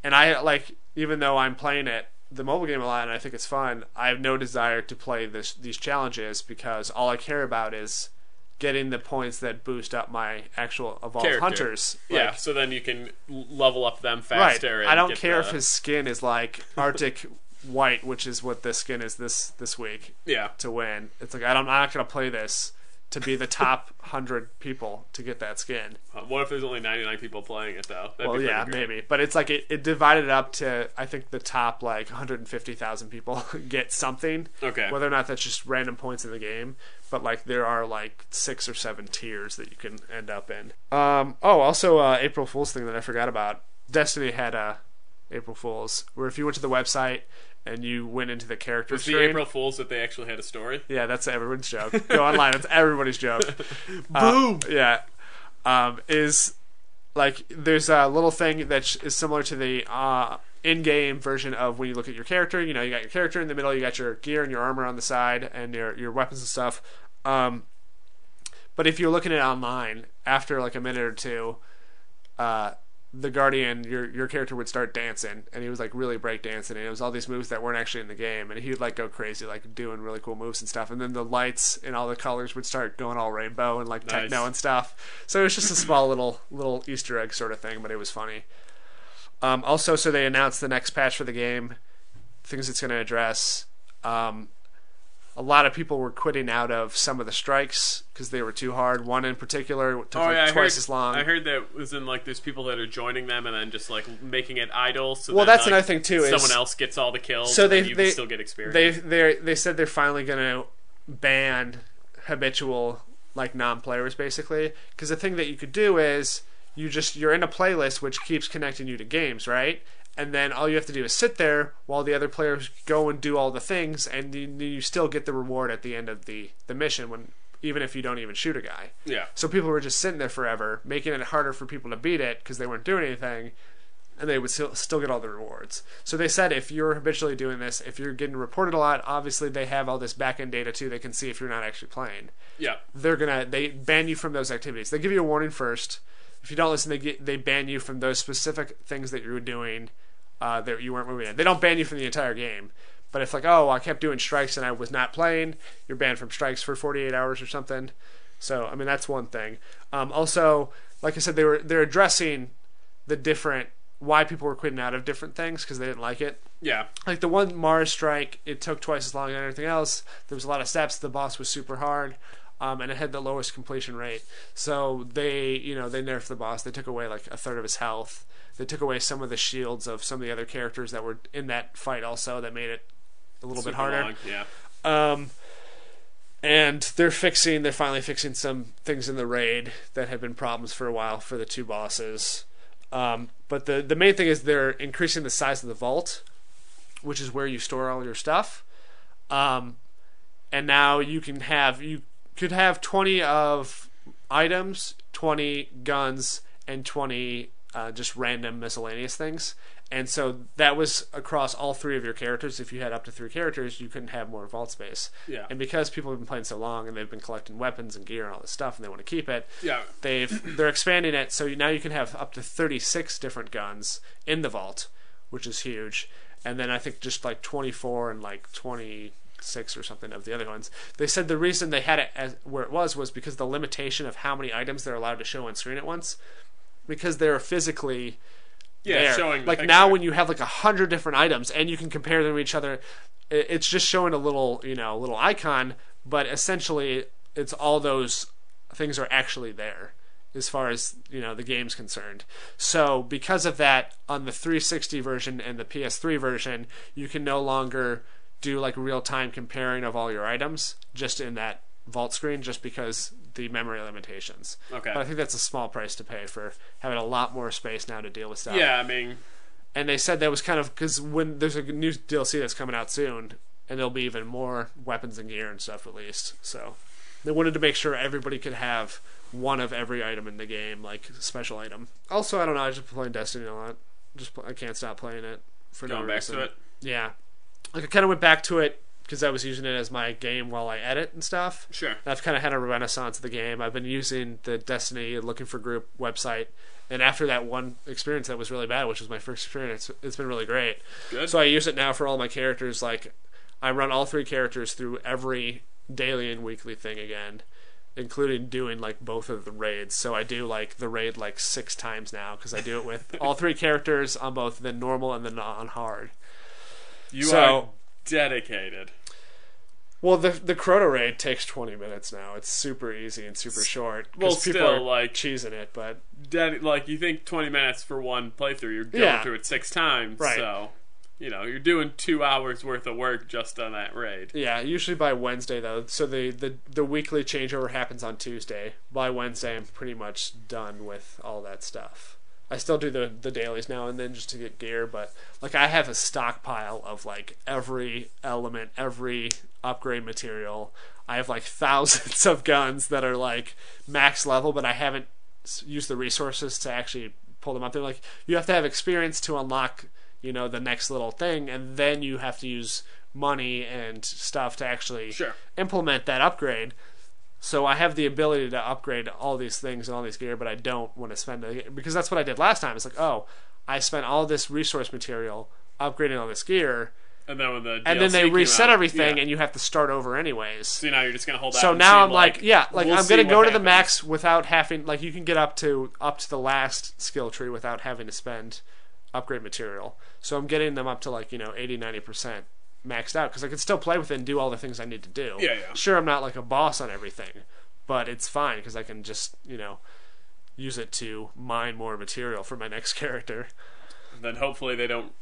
I, like, even though I'm playing the mobile game a lot and I think it's fun, I have no desire to play these challenges because all I care about is getting the points that boost up my actual evolved hunters. Yeah, so then you can level up them faster. Right. And I don't care if his skin is like Arctic White, which is what this skin is this week. Yeah. To win. It's like I'm not going to play this to be the top 100 people to get that skin. What if there's only 99 people playing it, though? That'd be yeah, maybe. But it's like it divided it up to, I think, the top, like, 150,000 people get something. Okay. Whether or not that's just random points in the game. But, like, there are, like, 6 or 7 tiers that you can end up in. Also, April Fool's thing that I forgot about. Destiny had April Fool's, where if you went to the website and you went into the character screen. Was the April Fool's that they actually had a story? Yeah, that's everyone's joke. Go online, it's everybody's joke. Boom! Yeah. Is, like, there's a little thing that is similar to the in-game version of when you look at your character. You know, you got your character in the middle, you got your gear and your armor on the side, and your weapons and stuff. But if you're looking at it online, after, like, a minute or two, the Guardian, your character would start dancing, and he was like really breakdancing, and it was all these moves that weren't actually in the game, and he would like go crazy, like doing really cool moves and stuff, and then the lights and all the colors would start going all rainbow and like techno and stuff. So it was just a small little Easter egg sort of thing, but it was funny. Also, so they announced the next patch for the game, things it's going to address. A lot of people were quitting out of some of the strikes because they were too hard. One in particular took twice as long. I heard that was in like there's people that are joining them and then just like making it idle. So well, then, that's another thing too. Someone else gets all the kills. So you can still get experience. They said they're finally going to ban habitual like non-players basically, because the thing that you could do is you're in a playlist which keeps connecting you to games, right? And then all you have to do is sit there while the other players go and do all the things, and you still get the reward at the end of the mission, even if you don't even shoot a guy. Yeah. So people were just sitting there forever, making it harder for people to beat it because they weren't doing anything, and they would still get all the rewards. So they said if you're habitually doing this, if you're getting reported a lot, obviously they have all this back-end data too. They can see if you're not actually playing. Yeah. They ban you from those activities. They give you a warning first. If you don't listen, they ban you from those specific things that you were doing that you weren't moving in. They don't ban you from the entire game. But if like, oh, I kept doing strikes and I was not playing, you're banned from strikes for 48 hours or something. So, I mean, that's one thing. Also, like I said, they're addressing the different, why people were quitting out of different things because they didn't like it. Yeah. Like the one Mars strike, it took twice as long as everything else. There was a lot of steps. The boss was super hard. And it had the lowest completion rate. So they nerfed the boss. They took away like a third of his health. They took away some of the shields of some of the other characters that were in that fight also. That made it a little bit harder. Long, yeah. And they're finally fixing some things in the raid that had been problems for a while for the two bosses. But the main thing is they're increasing the size of the vault, which is where you store all your stuff. And now you could have 20 of items, 20 guns, and 20 just random miscellaneous things. And so that was across all 3 of your characters. If you had up to 3 characters, you couldn't have more vault space. Yeah. And because people have been playing so long and they've been collecting weapons and gear and all this stuff and they want to keep it, yeah, they're expanding it. So now you can have up to 36 different guns in the vault, which is huge. And then I think just like 24 and like 26 or something of the other ones. They said the reason they had it where it was because the limitation of how many items they're allowed to show on screen at once, because they're physically there. Showing like now when you have like 100 different items and you can compare them to each other, it's just showing a little icon, but essentially it's all those things are actually there as far as the game's concerned. So because of that, on the 360 version and the PS3 version, you can no longer do like real-time comparing of all your items just in that vault screen, just because the memory limitations. Okay. But I think that's a small price to pay for having a lot more space now to deal with stuff. Yeah, I mean... And they said that was kind of... Because when there's a new DLC that's coming out soon, and there'll be even more weapons and gear and stuff released. So they wanted to make sure everybody could have one of every item in the game, like special item. Also, I don't know, I just been playing Destiny a lot. I can't stop playing it for no reason. Going back to it? Yeah. Like I kind of went back to it because I was using it as my game while I edit and stuff. Sure. And I've kind of had a renaissance of the game. I've been using the Destiny Looking for Group website, and after that one experience that was really bad, which was my first experience, it's been really great. Good. So I use it now for all my characters. Like I run all 3 characters through every daily and weekly thing again, including doing like both of the raids. So I do like the raid like 6 times now because I do it with all 3 characters on both the normal and the on hard. You are dedicated. Well, the Crota raid takes 20 minutes now. It's super easy and super short. Well, people still, are like cheesing it, but like you think 20 minutes for one playthrough, you're going through it 6 times, right. So you're doing 2 hours worth of work just on that raid. Yeah, usually by Wednesday though. So the weekly changeover happens on Tuesday. By Wednesday, I'm pretty much done with all that stuff. I still do the dailies now and then just to get gear, but like I have a stockpile of like every element, every upgrade material. I have like thousands of guns that are like max level, but I haven't used the resources to actually pull them up. They're like you have to have experience to unlock, the next little thing, and then you have to use money and stuff to actually implement that upgrade. So I have the ability to upgrade all these things and all these gear, but I don't want to spend it because that's what I did last time. It's like, oh, I spent all this resource material upgrading all this gear, and then when the DLC then they reset out, everything, and you have to start over anyways. So now you're just gonna hold out. So and now see, I'm like we'll I'm gonna go to the happens. max without having you can get up to the last skill tree without having to spend upgrade material. So I'm getting them up to 80-90%. maxed out because I can still play with it and do all the things I need to do. Yeah. Sure, I'm not like a boss on everything, but it's fine because I can just use it to mine more material for my next character. Then hopefully they don't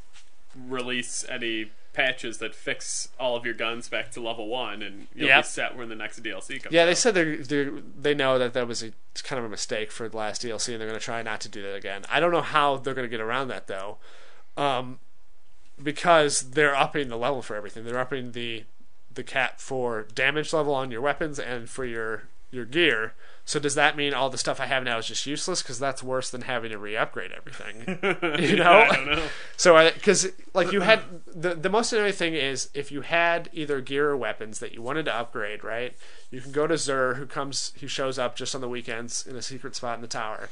release any patches that fix all of your guns back to level 1 and you'll be set when the next DLC comes out. They said they know that was kind of a mistake for the last DLC and they're going to try not to do that again. I don't know how they're going to get around that though. Because they're upping the level for everything. They're upping the cap for damage level on your weapons and for your gear. So does that mean all the stuff I have now is just useless? Because that's worse than having to re-upgrade everything. I don't know. So because you had the most annoying thing is if you had either gear or weapons that you wanted to upgrade, right? You can go to Xur, who shows up just on the weekends in a secret spot in the tower,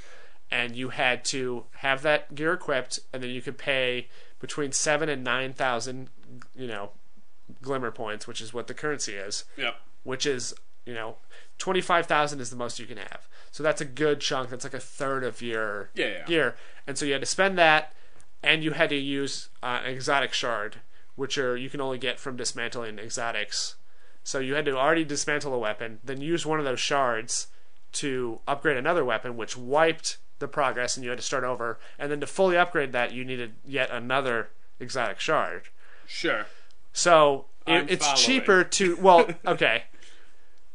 and you had to have that gear equipped, and then you could pay between 7,000 and 9,000, glimmer points, which is what the currency is. Yep. Which is, 25,000 is the most you can have. So that's a good chunk. That's like a third of your gear. And so you had to spend that, and you had to use an exotic shard, which you can only get from dismantling exotics. So you had to already dismantle a weapon, then use one of those shards to upgrade another weapon, which wiped the progress, and you had to start over. And then to fully upgrade that, you needed yet another exotic shard. Sure. So it's cheaper to okay.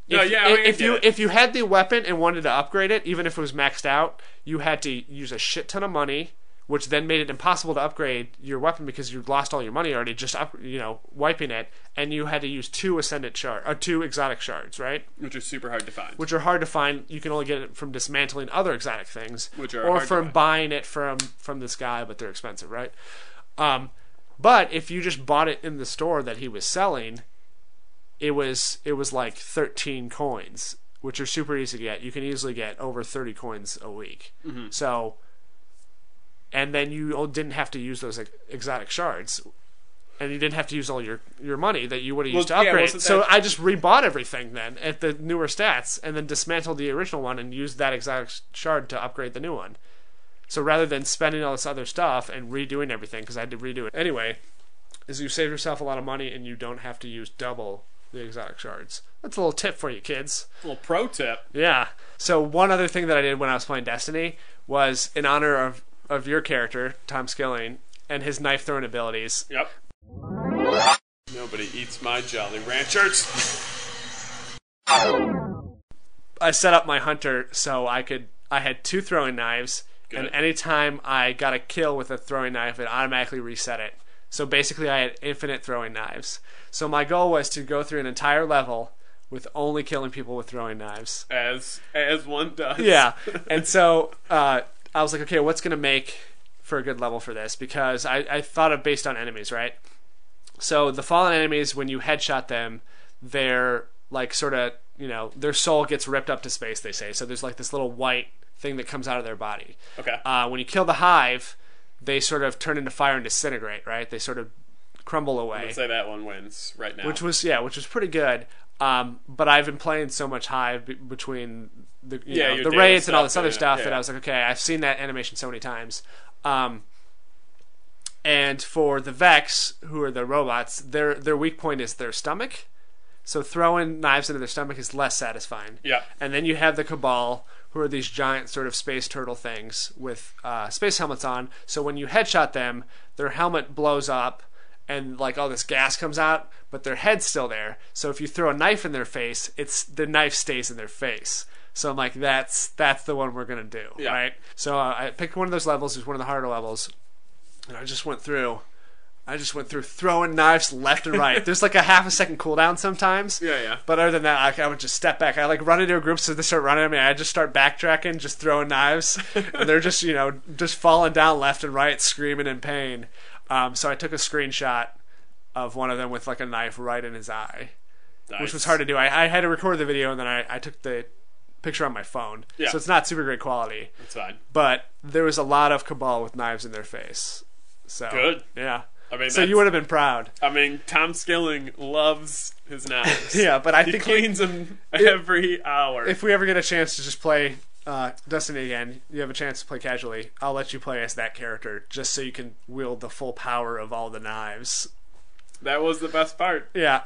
If you had the weapon and wanted to upgrade it, even if it was maxed out, you had to use a shit ton of money, which then made it impossible to upgrade your weapon because you'd lost all your money already just wiping it, and you had to use two exotic shards, right? Which are super hard to find. Which are hard to find. You can only get it from dismantling other exotic things, which are or hard from buying it from this guy, but they're expensive, right? But if you just bought it in the store that he was selling, it was like 13 coins, which are super easy to get. You can easily get over 30 coins a week. Mm-hmm. So, and then you didn't have to use those exotic shards, and you didn't have to use all your money that you would have used to upgrade. So I just rebought everything then at the newer stats, and then dismantled the original one and used that exotic shard to upgrade the new one. So rather than spending all this other stuff and redoing everything, because I had to redo it anyway, is you save yourself a lot of money and you don't have to use double the exotic shards. That's a little tip for you kids. A little pro tip. Yeah. So one other thing that I did when I was playing Destiny was in honor of your character, Tom Skilling, and his knife throwing abilities. Yep. Nobody eats my Jolly Ranchers. I set up my hunter so I had two throwing knives. Good. And anytime I got a kill with a throwing knife, it automatically reset it. So basically I had infinite throwing knives. So my goal was to go through an entire level with only killing people with throwing knives. As one does. Yeah. And so I was like, okay, what's going to make for a good level for this? Because I thought of based on enemies, right? So the fallen enemies, when you headshot them, they're like sort of, their soul gets ripped up to space, they say. So there's like this little white thing that comes out of their body. Okay. When you kill the hive, they sort of turn into fire and disintegrate, right? They sort of crumble away. Let's say that one wins right now. Which was pretty good. But I've been playing so much hive between the raids and all this other stuff that I was like, okay, I've seen that animation so many times. And for the Vex, who are the robots, their weak point is their stomach. So throwing knives into their stomach is less satisfying. Yeah. And then you have the Cabal, who are these giant sort of space turtle things with space helmets on. So when you headshot them, their helmet blows up and like all this gas comes out, but their head's still there. So if you throw a knife in their face, the knife stays in their face. So I'm like, that's the one we're gonna do, right? So I picked one of those levels. It was one of the harder levels, and I just went through throwing knives left and right. There's like a half a second cooldown sometimes. Yeah. But other than that, I would just step back. I like run into a group, so they start running at me. I just start backtracking, just throwing knives, and they're just just falling down left and right, screaming in pain. So I took a screenshot of one of them with like a knife right in his eye, which was hard to do. I had to record the video and then I took the picture on my phone. Yeah. So it's not super great quality. That's fine. But there was a lot of Cabal with knives in their face. So good. Yeah. I mean, so you would have been proud. I mean, Tom Skilling loves his knives. Yeah, but I he think cleans them every hour. If we ever get a chance to just play Destiny again, you have a chance to play casually, I'll let you play as that character just so you can wield the full power of all the knives. That was the best part. Yeah.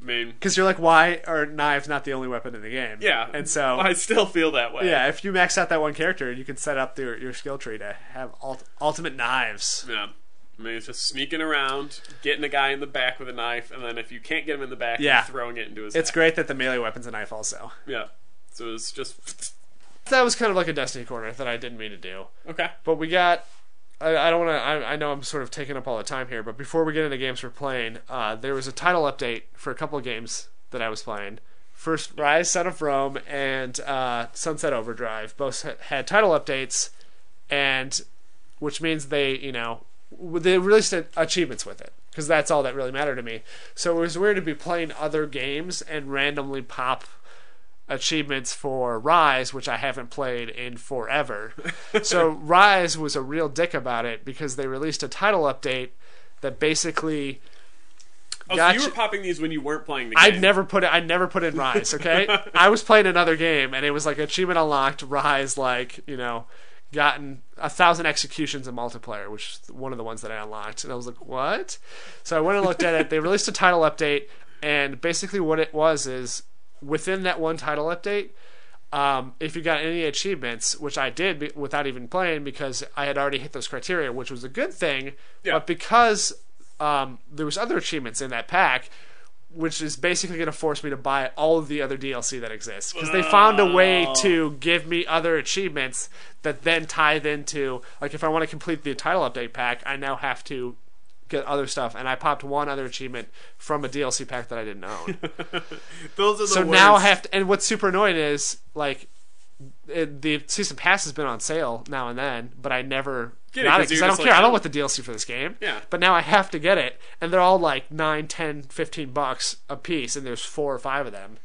I mean, because you're like, why are knives not the only weapon in the game? Yeah. And so I still feel that way. Yeah, if you max out that one character, you can set up your skill tree to have ultimate knives. Yeah. I mean, it's just sneaking around, getting a guy in the back with a knife, and then if you can't get him in the back, you're throwing it into his It's head. great that the melee weapon's a knife also. Yeah. So it's just... That was kind of like a Destiny corner that I didn't mean to do. Okay. But we got... I don't want to... I know I'm sort of taking up all the time here, but before we get into games we're playing, there was a title update for a couple of games that I was playing. First, Rise, Son of Rome, and Sunset Overdrive. Both had title updates, and which means they released achievements with it, because that's all that really mattered to me. So it was weird to be playing other games and randomly pop achievements for Rise, which I haven't played in forever. So Rise was a real dick about it because they released a title update that basically... so you were popping these when you weren't playing the game. I never put in Rise, okay? I was playing another game, and it was like achievement unlocked, Rise, gotten 1,000 executions in multiplayer, which is one of the ones that I unlocked. And I was like, what? So I went and looked at it. They released a title update, and basically what it was is, within that one title update, if you got any achievements, which I did without even playing because I had already hit those criteria, which was a good thing, but because there was other achievements in that pack, which is basically going to force me to buy all of the other DLC that exists. Because they found a way to give me other achievements that then tithe into, like, if I want to complete the title update pack, I now have to get other stuff. And I popped one other achievement from a DLC pack that I didn't own. Those are the so worst. now I have to, and what's super annoying is, like, the season pass has been on sale now and then, but I never got it because I don't care. I don't want the DLC for this game. Yeah. But now I have to get it, and they're all like $9, $10, $15 a piece, and there's 4 or 5 of them.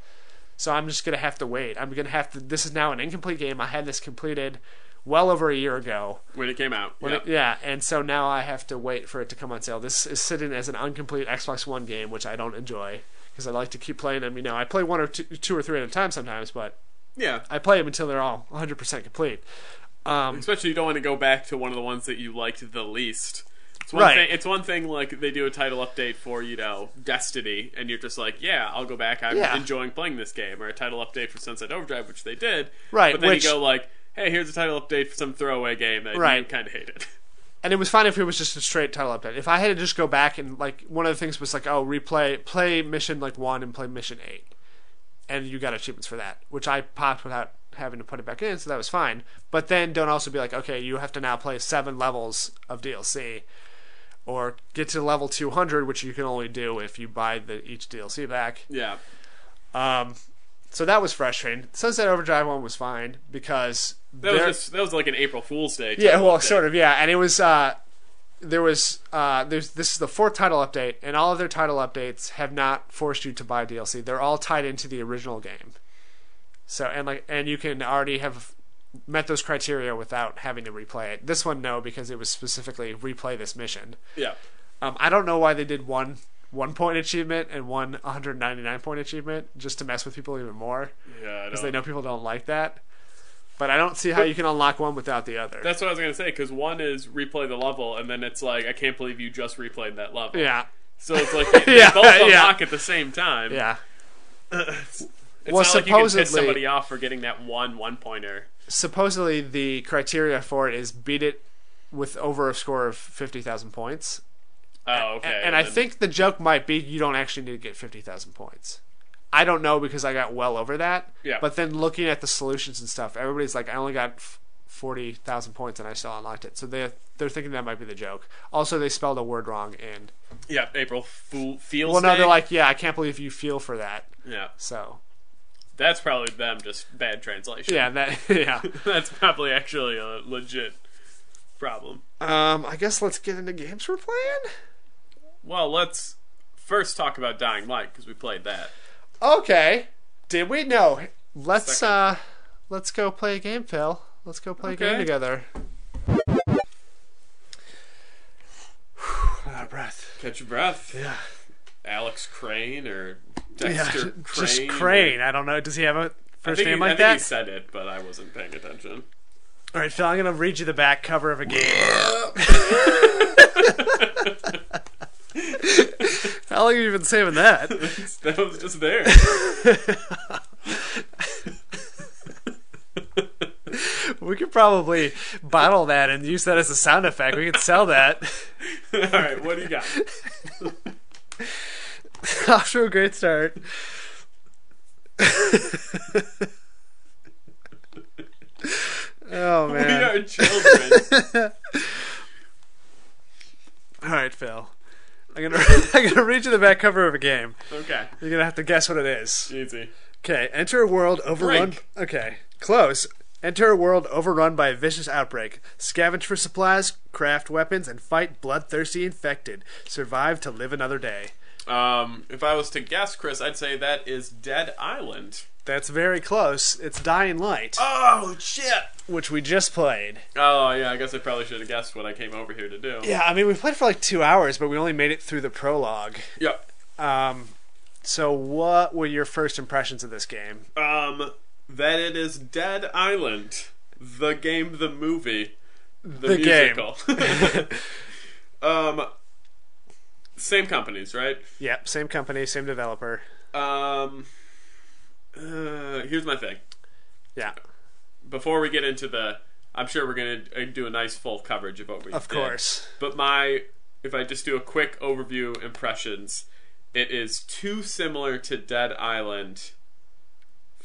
So I'm just gonna have to wait. I'm gonna have to. This is now an incomplete game. I had this completed well over a year ago when it came out. And so now I have to wait for it to come on sale. This is sitting as an incomplete Xbox One game, which I don't enjoy because I like to keep playing them. You know, I play one or two or three at a time sometimes, but yeah, I play them until they're all 100% complete. Especially you don't want to go back to one of the ones that you liked the least. It's one thing like they do a title update for, you know, Destiny, and you're just like, yeah, I'll go back. I'm enjoying playing this game. Or a title update for Sunset Overdrive, which they did. Right. But then you go like, hey, here's a title update for some throwaway game that you kind of hated. And it was fine if it was just a straight title update. If I had to just go back and, like, one of the things was like, oh, play mission like 1 and play mission 8. And you got achievements for that, which I popped without having to put it back in, so that was fine. But then don't also be like, okay, you have to now play 7 levels of DLC, or get to level 200, which you can only do if you buy each DLC back. Yeah. So that was frustrating. Sunset Overdrive one was fine because that was like an April Fool's Day. Yeah, well, sort of, yeah, and it was. This is the 4th title update, and all of their title updates have not forced you to buy DLC. They're all tied into the original game. So and you can already have met those criteria without having to replay it. This one, no, because it was specifically replay this mission. Yeah. I don't know why they did one 1-point achievement and one 199-point achievement just to mess with people even more. Yeah, because they know people don't like that. But I don't see how you can unlock one without the other. That's what I was going to say, because one is replay the level, and then it's like, I can't believe you just replayed that level. Yeah. So it's like, they both unlock at the same time. Yeah. It's not like you can piss somebody off for getting that one-pointer. Supposedly, the criteria for it is beat it with over a score of 50,000 points. Oh, okay. And I think the joke might be you don't actually need to get 50,000 points. I don't know because I got well over that. Yeah. But then looking at the solutions and stuff, everybody's like, I only got 40,000 points and I still unlocked it. So they're thinking that might be the joke. Also, they spelled a word wrong in. Yeah, April Fool's Day. Well, no, they're like, yeah, I can't believe you feel for that. Yeah. So. That's probably them, just bad translation. Yeah, That's probably actually a legit problem. I guess let's get into games we're playing. Well, let's first talk about Dying Light because we played that. Okay. Did we? No. Let's go play a game, Phil. Let's go play a game together. Out of breath. Catch your breath. Yeah. Alex Crane or Dexter Crane. Just Crane. I don't know. Does he have a first name like that? I think he said it, but I wasn't paying attention. All right, Phil, I'm going to read you the back cover of a game. How long have you been saving that? That was just there. We could probably bottle that and use that as a sound effect. We could sell that. All right, what do you got? Off to a great start. Oh, man. We are children. All right, Phil. I'm gonna read you the back cover of a game. Okay. You're gonna have to guess what it is. Easy. Okay. Enter a world overrun. Brink. Okay. Close. Enter a world overrun by a vicious outbreak. Scavenge for supplies, craft weapons, and fight bloodthirsty infected. Survive to live another day. If I was to guess, Chris, I'd say that is Dead Island. That's very close. It's Dying Light. Oh, shit! Which we just played. Oh, yeah, I guess I probably should have guessed what I came over here to do. Yeah, I mean, we played for like 2 hours, but we only made it through the prologue. Yep. So what were your first impressions of this game? That it is Dead Island. The game, the movie. The musical. Game. Same companies, right? Yep, same company, same developer. Here's my thing. Yeah. Before we get into I'm sure we're going to do a nice full coverage of what we did. Of course. But if I just do a quick overview impressions, it is too similar to Dead Island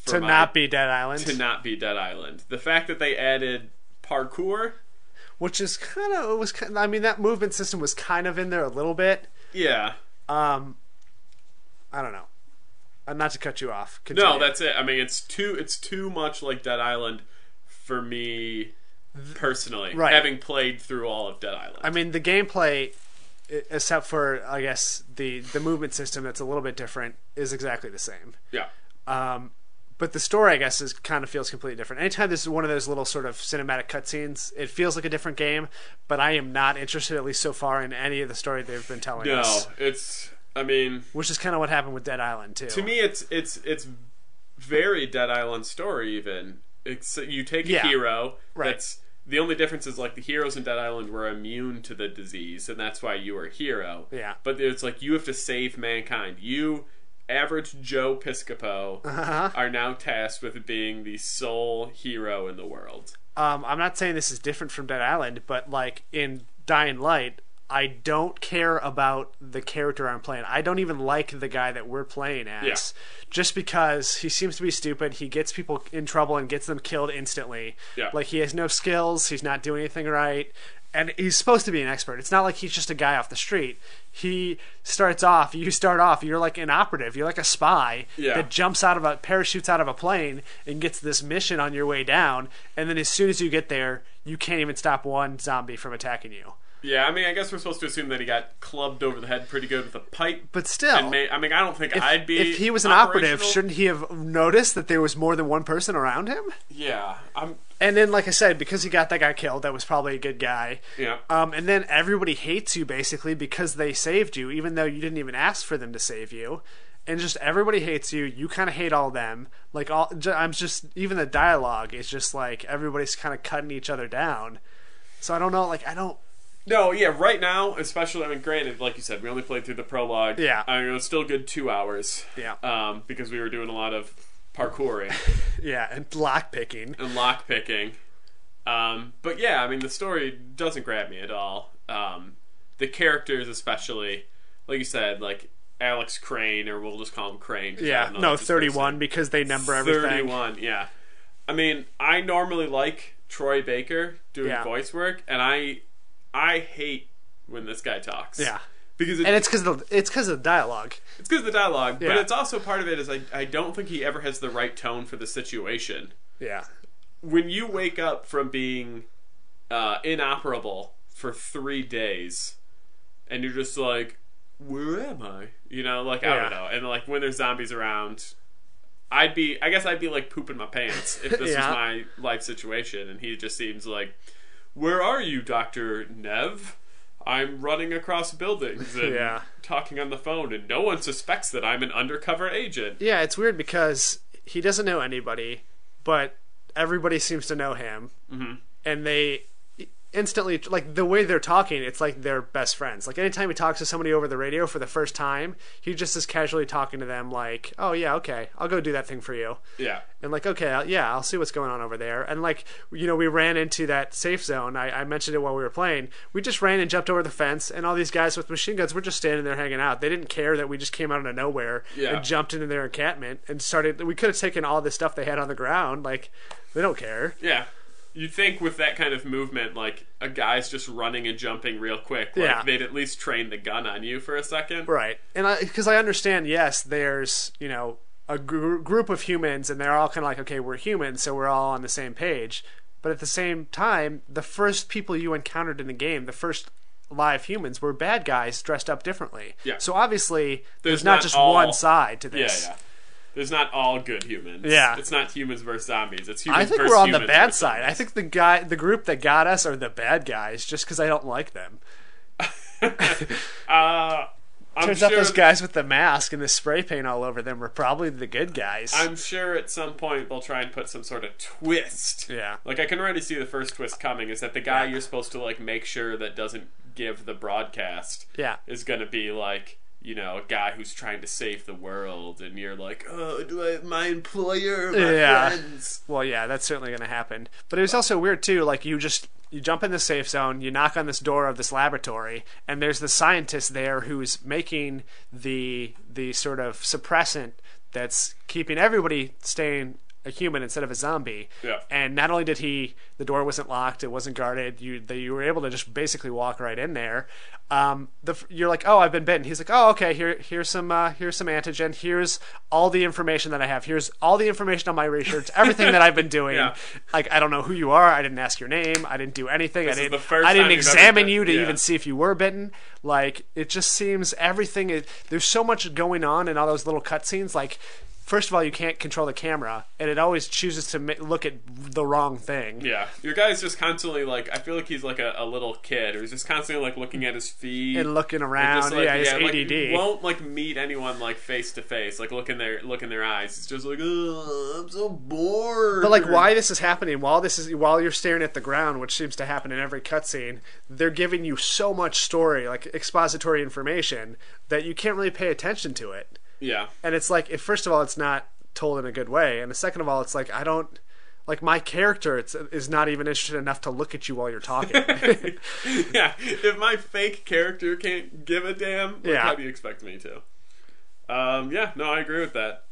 to not be Dead Island. To not be Dead Island. The fact that they added parkour, which is I mean, that movement system was kind of in there a little bit. Yeah. I don't know. Not to cut you off. Continue. No, that's it. I mean, it's too much like Dead Island for me personally, right. Having played through all of Dead Island. I mean, the gameplay, except for, I guess, the movement system that's a little bit different, is exactly the same. Yeah. But the story, I guess, kind of feels completely different. Anytime this is one of those little sort of cinematic cutscenes, it feels like a different game, but I am not interested, at least so far, in any of the story they've been telling us. No, I mean, which is kind of what happened with Dead Island too. To me, it's very Dead Island story. Even you take a hero. Right. That's the only difference is like the heroes in Dead Island were immune to the disease, and that's why you were a hero. Yeah. But it's like you have to save mankind. You, average Joe Piscopo, are now tasked with being the sole hero in the world. I'm not saying this is different from Dead Island, but like in Dying Light, I don't care about the character I'm playing. I don't even like the guy that we're playing as. Yeah. Just because he seems to be stupid. He gets people in trouble and gets them killed instantly. Yeah. Like, he has no skills. He's not doing anything right. And he's supposed to be an expert. It's not like he's just a guy off the street. You start off, you're like an operative. You're like a spy that parachutes out of a plane and gets this mission on your way down. And then as soon as you get there, you can't even stop one zombie from attacking you. Yeah, I mean, I guess we're supposed to assume that he got clubbed over the head pretty good with a pipe. But still, I mean, I don't think I'd be. If he was an operative, shouldn't he have noticed that there was more than one person around him? Yeah, And then, like I said, because he got that guy killed, that was probably a good guy. Yeah. And then everybody hates you basically because they saved you, even though you didn't even ask for them to save you. And just everybody hates you. You kind of hate all of them. Like even the dialogue is just like everybody's kind of cutting each other down. So I don't know. Like, I don't. No, yeah, right now, especially, I mean, granted, like you said, we only played through the prologue. Yeah. I mean, it was still a good 2 hours. Yeah. Because we were doing a lot of parkouring. Yeah, and lockpicking. But yeah, I mean, the story doesn't grab me at all. The characters, especially, like you said, like Alex Crane, or we'll just call him Crane. Yeah, no, 31, because they number everything. 31, yeah. I mean, I normally like Troy Baker doing voice work, and I hate when this guy talks. Yeah. Because it's because of the dialogue. It's because of the dialogue, yeah. But it's also part of it is I don't think he ever has the right tone for the situation. Yeah. When you wake up from being inoperable for 3 days, and you're just like, where am I? You know, like, I don't know. And like when there's zombies around, I guess I'd be like pooping my pants if this was my life situation, and he just seems like, where are you, Dr. Nev? I'm running across buildings and talking on the phone, and no one suspects that I'm an undercover agent. Yeah, it's weird because he doesn't know anybody, but everybody seems to know him. Mm-hmm. And they instantly, like, the way they're talking, it's like they're best friends. Like, anytime he talks to somebody over the radio for the first time, he just is casually talking to them like, oh, yeah, okay, I'll go do that thing for you. Yeah. And like, okay, I'll see what's going on over there. And like, you know, we ran into that safe zone. I mentioned it while we were playing. We just ran and jumped over the fence, and all these guys with machine guns were just standing there hanging out. They didn't care that we just came out of nowhere and jumped into their encampment and started. We could have taken all this stuff they had on the ground. Like, they don't care. Yeah. You'd think with that kind of movement, like, a guy's just running and jumping real quick. Like, they'd at least train the gun on you for a second. Right. And because I understand, yes, there's, you know, a group of humans, and they're all kind of like, okay, we're humans, so we're all on the same page. But at the same time, the first people you encountered in the game, the first live humans, were bad guys dressed up differently. Yeah. So obviously, there's not just one side to this. Yeah. There's not all good humans. Yeah. It's not humans versus zombies. It's humans versus humans. I think we're on the bad side. I think the group that got us are the bad guys, just because I don't like them. Turns out those guys with the mask and the spray paint all over them were probably the good guys. I'm sure at some point they'll try and put some sort of twist. Yeah. Like, I can already see the first twist coming, is that the guy you're supposed to, like, make sure that doesn't give the broadcast is going to be, like, you know, a guy who's trying to save the world, and you're like, oh, do I have my employer or my friends? Well, yeah, that's certainly going to happen. But it was also weird, too, like, you you jump in the safe zone, you knock on this door of this laboratory, and there's the scientist there who's making the sort of suppressant that's keeping everybody staying a human instead of a zombie. Yeah. And not only did the door wasn't locked, it wasn't guarded. You were able to just basically walk right in there. You're like, oh, I've been bitten. He's like, oh, okay. Here's some antigen. Here's all the information that I have. Here's all the information on my research. Everything that I've been doing. Yeah. Like, I don't know who you are. I didn't ask your name. I didn't do anything. This I is didn't. the first I didn't time you've ever examine been- you to yeah. even see if you were bitten. Like, it just seems everything is. There's so much going on in all those little cutscenes. Like, first of all, you can't control the camera, and it always chooses to look at the wrong thing. Yeah, your guy's just constantly like, I feel like he's like a little kid, or he's just constantly like looking at his feet And looking and around. just, like, Yeah, he's like, ADD. won't like meet anyone like face to face, like look in their eyes. It's just like, oh, I'm so bored. But like, why this is happening while you're staring at the ground, which seems to happen in every cutscene, they're giving you so much story, like expository information, that you can't really pay attention to it. Yeah, And it's like, first of all, it's not told in a good way, and second of all, it's like, I don't. Like, my character is not even interested enough to look at you while you're talking. yeah. If my fake character can't give a damn, like, Yeah. how do you expect me to? Yeah, no, I agree with that.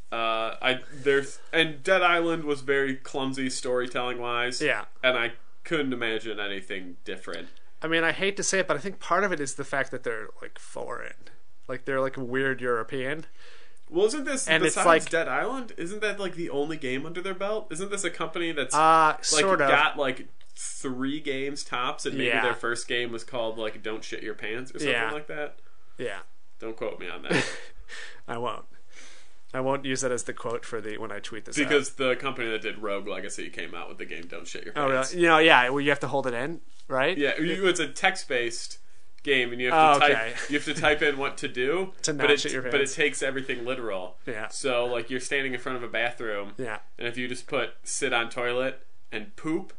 And Dead Island was very clumsy storytelling wise. Yeah. and I couldn't imagine anything different. I mean, I hate to say it, but I think part of it is the fact that they're, like, foreign. Like, they're, like, weird European. Well, isn't this, And it's besides like- Dead Island, isn't that like the only game under their belt? Isn't this a company that's Sort of. got like 3 games tops, and maybe Yeah. their first game was called like Don't Shit Your Pants or something Yeah. like that? Yeah. Don't quote me on that. I won't use that as the quote for when I tweet this out. Because the company that did Rogue Legacy came out with the game Don't Shit Your Oh, Pants. really? You know, yeah, well, you have to hold it in, right? Yeah, it's a text-based game, and you have to okay. type in what to do, To not but shit your but it pants. takes everything literal. Yeah. So like you're standing in front of a bathroom, Yeah. and if you just put sit on toilet and poop,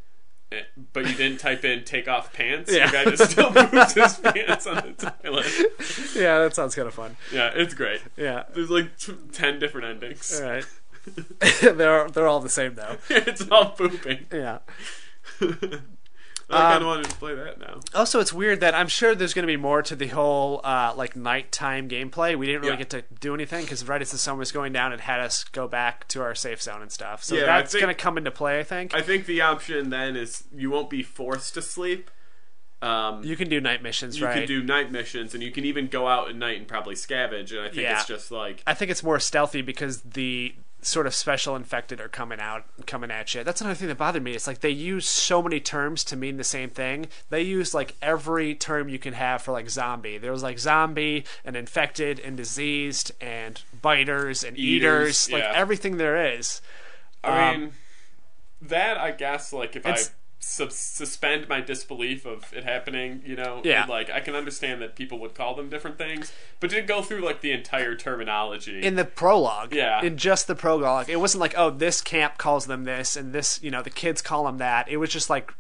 but you didn't type in take off pants, Yeah. your guy just still poops his pants on the toilet. Yeah, that sounds kind of fun. Yeah, it's great. Yeah. There's like 10 different endings. All right. they're all the same, though. It's all pooping. Yeah. I kind of wanted to play that now. Also, it's weird that I'm sure there's going to be more to the whole like nighttime gameplay. We didn't really Yeah. get to do anything because right as the sun was going down, it had us go back to our safe zone and stuff. So Yeah, that's I think- going to come into play, I think. I think the option then is you won't be forced to sleep. You can do night missions, You right? can do night missions, and you can even go out at night and probably scavenge. And I think Yeah. it's just like, I think it's more stealthy because the sort of special infected are coming at you. That's another thing that bothered me. It's like they use so many terms to mean the same thing. They use like every term you can have for like zombie. There was like zombie and infected and diseased and biters and eaters, like yeah. everything there is. I mean, that I guess like if I It's- suspend my disbelief of it happening, Yeah. like I can understand that people would call them different things, but to go through like the entire terminology. In the prologue, Yeah. in just the prologue, it wasn't like, oh, this camp calls them this, and this, the kids call them that. It was just like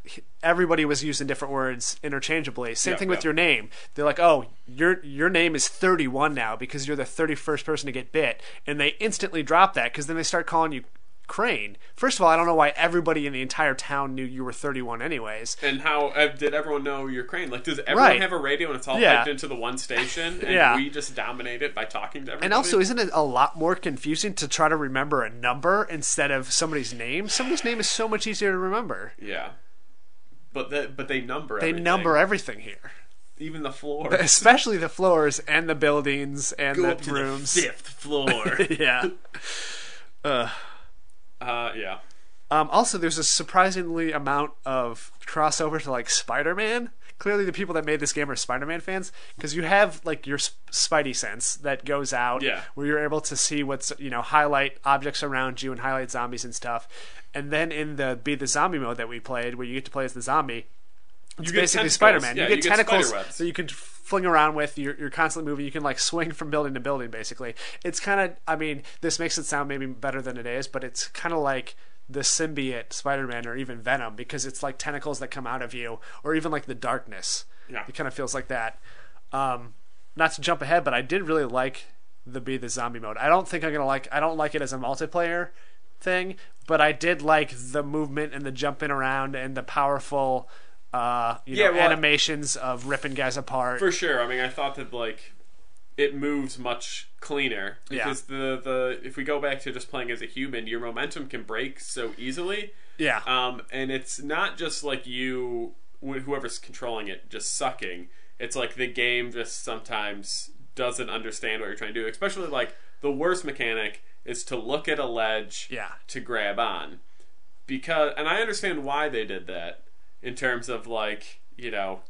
everybody was using different words interchangeably. Same Yeah, thing with yeah. your name. They're like, oh, your name is 31 now because you're the 31st person to get bit, and they instantly drop that because then they start calling you Crane. First of all, I don't know why everybody in the entire town knew you were 31 anyways. And how did everyone know you're Crane? Like, does everyone Right. have a radio and it's all Yeah. piped into the one station, and Yeah. we just dominate it by talking to everybody? And also, isn't it a lot more confusing to try to remember a number instead of somebody's name? Somebody's name is so much easier to remember. yeah, but they number. They everything. number everything here. even the floors. Especially the floors and the buildings and Go the up to rooms. the 5th floor. Yeah. Yeah. Also, there's a surprisingly amount of crossover to like Spider-Man. Clearly, the people that made this game are Spider-Man fans because you have like your Spidey sense that goes out, Yeah. where you're able to see what's highlight objects around you and highlight zombies and stuff. And then in the Be the Zombie mode that we played, where you get to play as the zombie, it's You get basically tentacles. Spider-Man. Yeah, you get you get tentacles spider webs. that you can fling around with. You're constantly moving. You can like swing from building to building. Basically, it's kind of. I mean, this makes it sound maybe better than it is, but it's kind of like the symbiote Spider-Man or even Venom because it's like tentacles that come out of you, or even like the darkness. Yeah. It kind of feels like that. Not to jump ahead, but I did really like the Be the Zombie mode. I don't think I'm gonna like. I don't like it as a multiplayer thing, but I did like the movement and the jumping around and the powerful animations of ripping guys apart. For sure. I mean, I thought that like it moves much cleaner because the if we go back to just playing as a human, your momentum can break so easily. Yeah. And it's not just like you, whoever's controlling it, just sucking. It's like the game just sometimes doesn't understand what you're trying to do. Especially like the worst mechanic is to look at a ledge to grab on. And I understand why they did that in terms of like, you'd have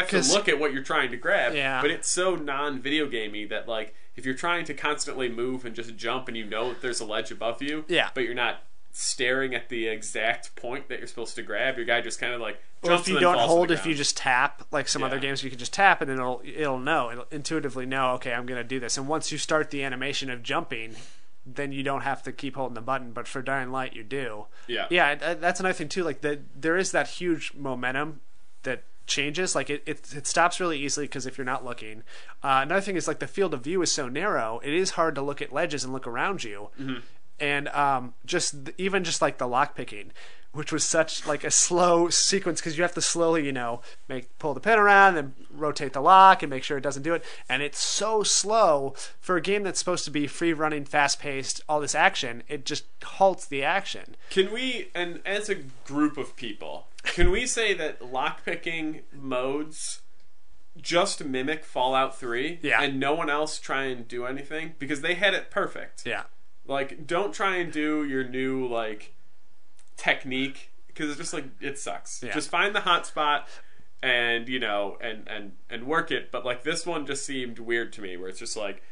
to look at what you're trying to grab, but it's so non-video gamey that like if you're trying to constantly move and just jump and you know that there's a ledge above you, but you're not staring at the exact point that you're supposed to grab, your guy just kind of like jumps. Or if you don't hold, if you just tap, like some other games, you can just tap and then it'll intuitively know, okay, I'm going to do this. And once you start the animation of jumping, then you don't have to keep holding the button. But for Dying Light, you do. Yeah. That's another thing too. Like there is that huge momentum that changes. Like it stops really easily because if you're not looking. Another thing is like the field of view is so narrow. It is hard to look at ledges and look around you. Mm-hmm. And just like the lock picking, which was such like a slow sequence because you have to slowly, pull the pin around and rotate the lock and make sure it doesn't do it. And it's so slow for a game that's supposed to be free running, fast paced, all this action. It just halts the action. Can we, and as a group of people, can we say that lock picking modes just mimic Fallout 3 and no one else try and do anything? Because they had it perfect. Yeah. Like, don't try and do your new, like, technique, because it's just, like, it sucks. Yeah. Just find the hot spot and, and work it. But, like, this one just seemed weird to me, where it's just, like,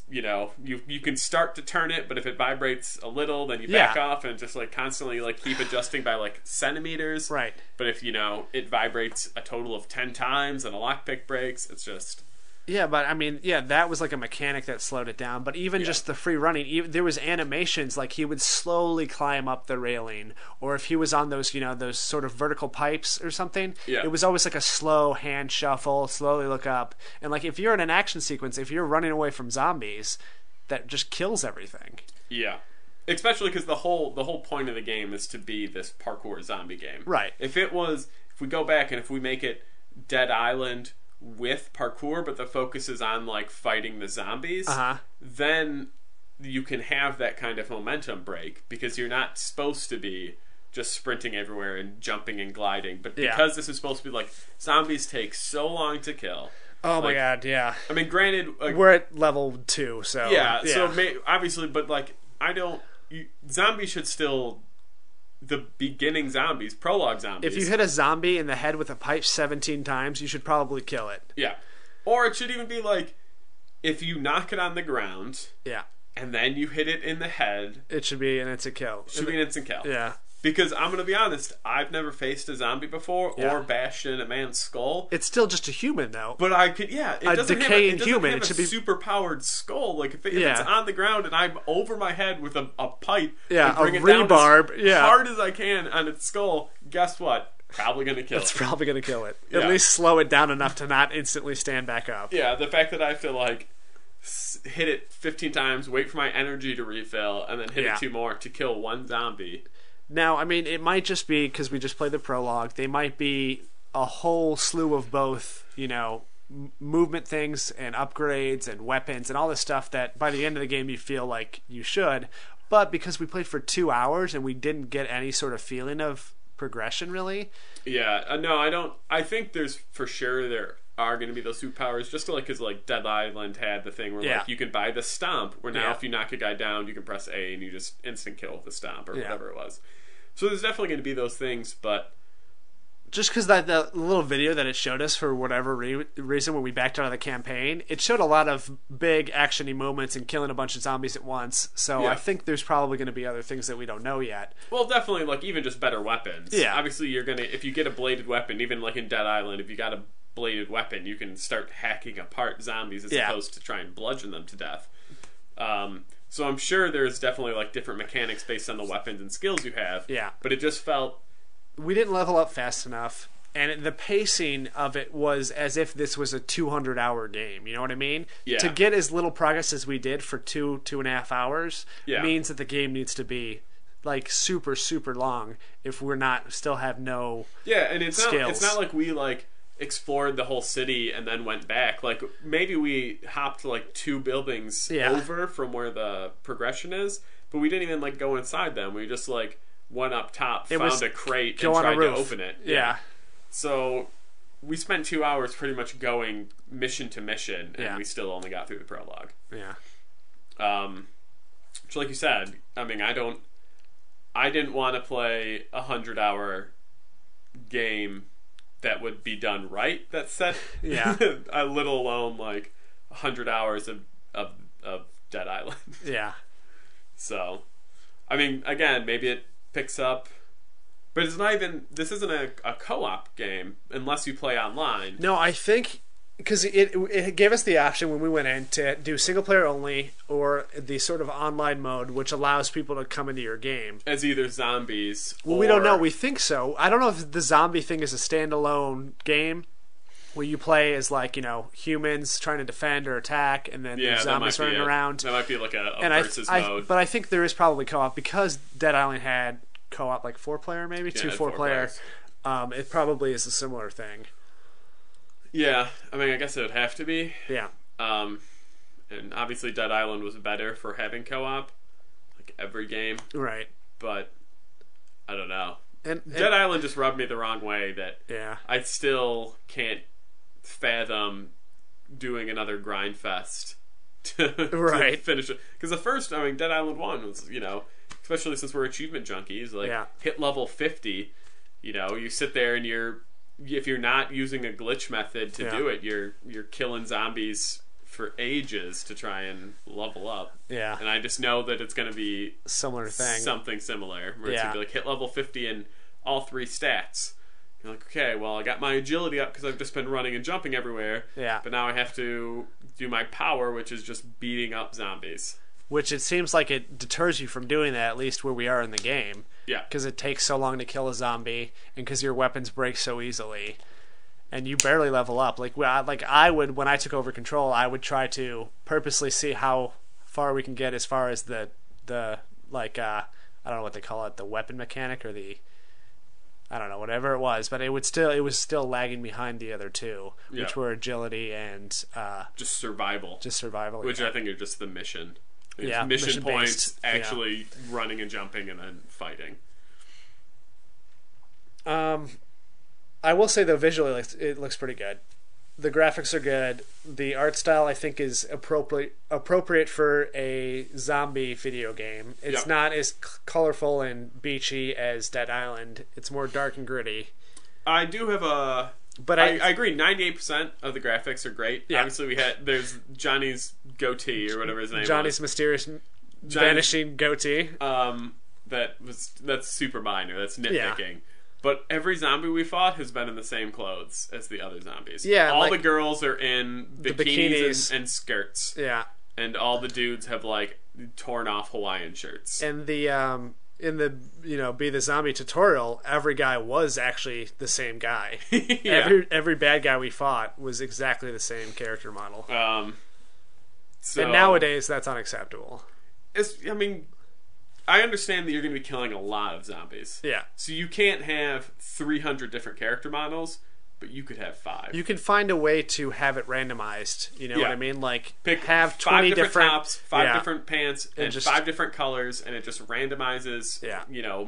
you can start to turn it, but if it vibrates a little, then you back off and just, like, constantly, like, keep adjusting by, like, centimeters. Right. But if, it vibrates a total of 10 times and a lockpick breaks, it's just... Yeah, but I mean, that was like a mechanic that slowed it down. But even just the free running, there was animations like he would slowly climb up the railing, or if he was on those, those sort of vertical pipes or something, it was always like a slow hand shuffle, slowly look up. And like if you're in an action sequence, if you're running away from zombies, that just kills everything. Yeah. Especially because the whole point of the game is to be this parkour zombie game. Right. If we go back and if we make it Dead Island with parkour, but the focus is on like fighting the zombies, then you can have that kind of momentum break because you're not supposed to be just sprinting everywhere and jumping and gliding. But because this is supposed to be like zombies take so long to kill. Oh my god, yeah. I mean, granted, we're at level 2, so so obviously, but like zombies should still. The beginning zombies, prologue zombies. If you hit a zombie in the head with a pipe 17 times, you should probably kill it. Yeah. Or it should even be like, if you knock it on the ground, and then you hit it in the head, it should be an instant kill. It should be an instant kill. Yeah. Because I'm going to be honest, I've never faced a zombie before or bashed in a man's skull. It's still just a human, though. But I could, it doesn't decaying have human. It should be super-powered skull. Like, if it's on the ground and I'm over my head with a pipe and bring it rebarb, down as hard as I can on its skull, guess what? Probably going to kill it. It's probably going to kill it. At least slow it down enough to not instantly stand back up. Yeah, the fact that I have to, like, hit it 15 times, wait for my energy to refill, and then hit it 2 more to kill one zombie. Now, I mean, it might just be because we just played the prologue. They might be a whole slew of both, movement things and upgrades and weapons and all this stuff that by the end of the game you feel like you should. But because we played for 2 hours and we didn't get any sort of feeling of progression, really. Yeah, no, I don't. I think there are going to be those superpowers, just because like Dead Island had the thing where like you can buy the stomp, where now if you knock a guy down, you can press A and you just instant kill with the stomp or whatever it was. So there's definitely going to be those things, but just because that little video that it showed us for whatever reason when we backed out of the campaign, it showed a lot of big actiony moments and killing a bunch of zombies at once. So I think there's probably going to be other things that we don't know yet. Well, definitely, like even just better weapons. Yeah, obviously you're gonna, if you get a bladed weapon, even like in Dead Island, if you got a bladed weapon, you can start hacking apart zombies as opposed to try and bludgeon them to death. So I'm sure there's definitely like different mechanics based on the weapons and skills you have. Yeah, but it just felt we didn't level up fast enough, and the pacing of it was as if this was a 200-hour game. You know what I mean? Yeah. To get as little progress as we did for 2.5 hours means that the game needs to be like super super long if we're not still have no and it's skills. not like we like explored the whole city and then went back. Like maybe we hopped like 2 buildings over from where the progression is, but we didn't even like go inside them. We just like went up top, found a crate, and tried to open it. Yeah. So we spent 2 hours pretty much going mission to mission, and we still only got through the prologue. Yeah. Which, like you said, I mean, I didn't want to play a 100-hour game that would be done right. That said, a little alone like 100 hours of Dead Island. Yeah. So, I mean, again, maybe it picks up, but it's not even. This isn't a co-op game unless you play online. No, I think because it gave us the option when we went in to do single player only or the sort of online mode, which allows people to come into your game as either zombies. Well, we don't know. We think so. I don't know if the zombie thing is a standalone game where you play as like humans trying to defend or attack, and then there's zombies running around. That might be like a versus mode. But I think there is probably co-op because Dead Island had co-op like 4-player maybe 4-player. It probably is a similar thing. Yeah, I mean, I guess it would have to be. Yeah. And obviously Dead Island was better for having co-op, like every game. Right. But I don't know. And Dead Island just rubbed me the wrong way that I still can't fathom doing another grind fest to finish it. Because the first, I mean, Dead Island 1 was, especially since we're achievement junkies, like hit level 50, you sit there and if you're not using a glitch method to do it, you're killing zombies for ages to try and level up. Yeah. And I just know that it's going to be similar thing. Something similar. Where it's going to be like hit level 50 in all 3 stats. You're like, okay, well, I got my agility up because I've just been running and jumping everywhere. Yeah. But now I have to do my power, which is just beating up zombies. Which it seems like it deters you from doing that, at least where we are in the game. Yeah. Because it takes so long to kill a zombie, and because your weapons break so easily, and you barely level up. Like I would, when I took over control, I would try to purposely see how far we can get as far as the like I don't know what they call it, the weapon mechanic or the I don't know, whatever it was, but it was still lagging behind the other two, which were agility and just survival. Which I think are just the mission. It's mission points, actually running and jumping and then fighting. I will say though, visually it looks pretty good. The graphics are good. The art style I think is appropriate for a zombie video game. It's not as colorful and beachy as Dead Island. It's more dark and gritty. I do have a... But I agree, 98% of the graphics are great. Yeah. Obviously there's Johnny's goatee or whatever his name Johnny's was. Mysterious vanishing goatee. That's super minor. That's nitpicking. Yeah. But every zombie we fought has been in the same clothes as the other zombies. Yeah, all the girls are in bikinis and skirts. Yeah. And all the dudes have like torn off Hawaiian shirts. And the in the Be the Zombie tutorial, every guy was actually the same guy. Every bad guy we fought was exactly the same character model. And nowadays that's unacceptable. I understand that you're going to be killing a lot of zombies. Yeah. So you can't have 300 different character models, but you could have 5. You can find a way to have it randomized. You know what I mean? Like have 20 5 different tops, 5 different pants, and just 5 different colors, and it just randomizes.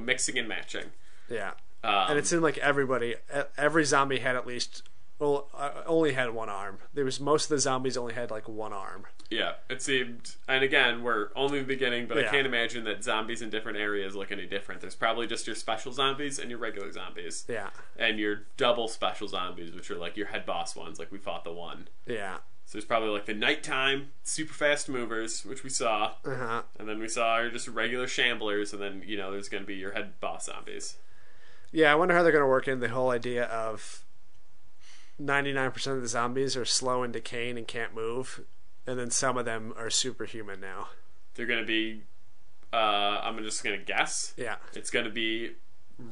Mixing and matching. Yeah. And it seemed like every zombie had at least only had one arm. Most of the zombies only had like one arm. Yeah, it seemed, and again, we're only the beginning, but I can't imagine that zombies in different areas look any different. There's probably just your special zombies and your regular zombies. Yeah. And your double special zombies, which are like your head boss ones, like we fought the one. Yeah. So there's probably like the nighttime, super fast movers, which we saw. Uh-huh. And then we saw just regular shamblers, and then, there's going to be your head boss zombies. Yeah, I wonder how they're going to work in the whole idea of 99% of the zombies are slow and decaying and can't move. And then some of them are superhuman now. They're going to be, I'm just going to guess. Yeah. It's going to be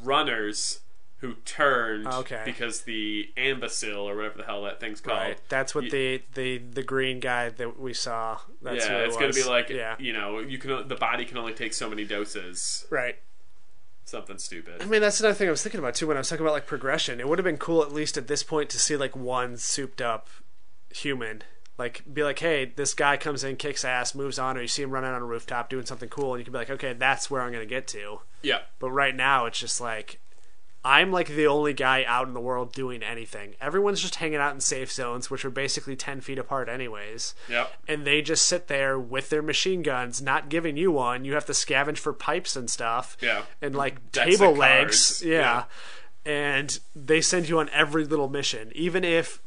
runners who turned because the imbecile or whatever the hell that thing's called. Right. That's what the green guy that we saw. That's it's going to be like, the body can only take so many doses. Right. something stupid. I mean, that's another thing I was thinking about too when I was talking about like progression. It would have been cool at least at this point to see like one souped up human. Like, be like, hey, this guy comes in, kicks ass, moves on, or you see him running on a rooftop doing something cool, and you can be like, okay, that's where I'm going to get to. Yeah. But right now, it's just like, I'm like the only guy out in the world doing anything. Everyone's just hanging out in safe zones, which are basically 10 feet apart anyways. Yep. And they just sit there with their machine guns, not giving you one. You have to scavenge for pipes and stuff. Yeah. And like Decks table of legs. cards. Yeah. And they send you on every little mission. Even if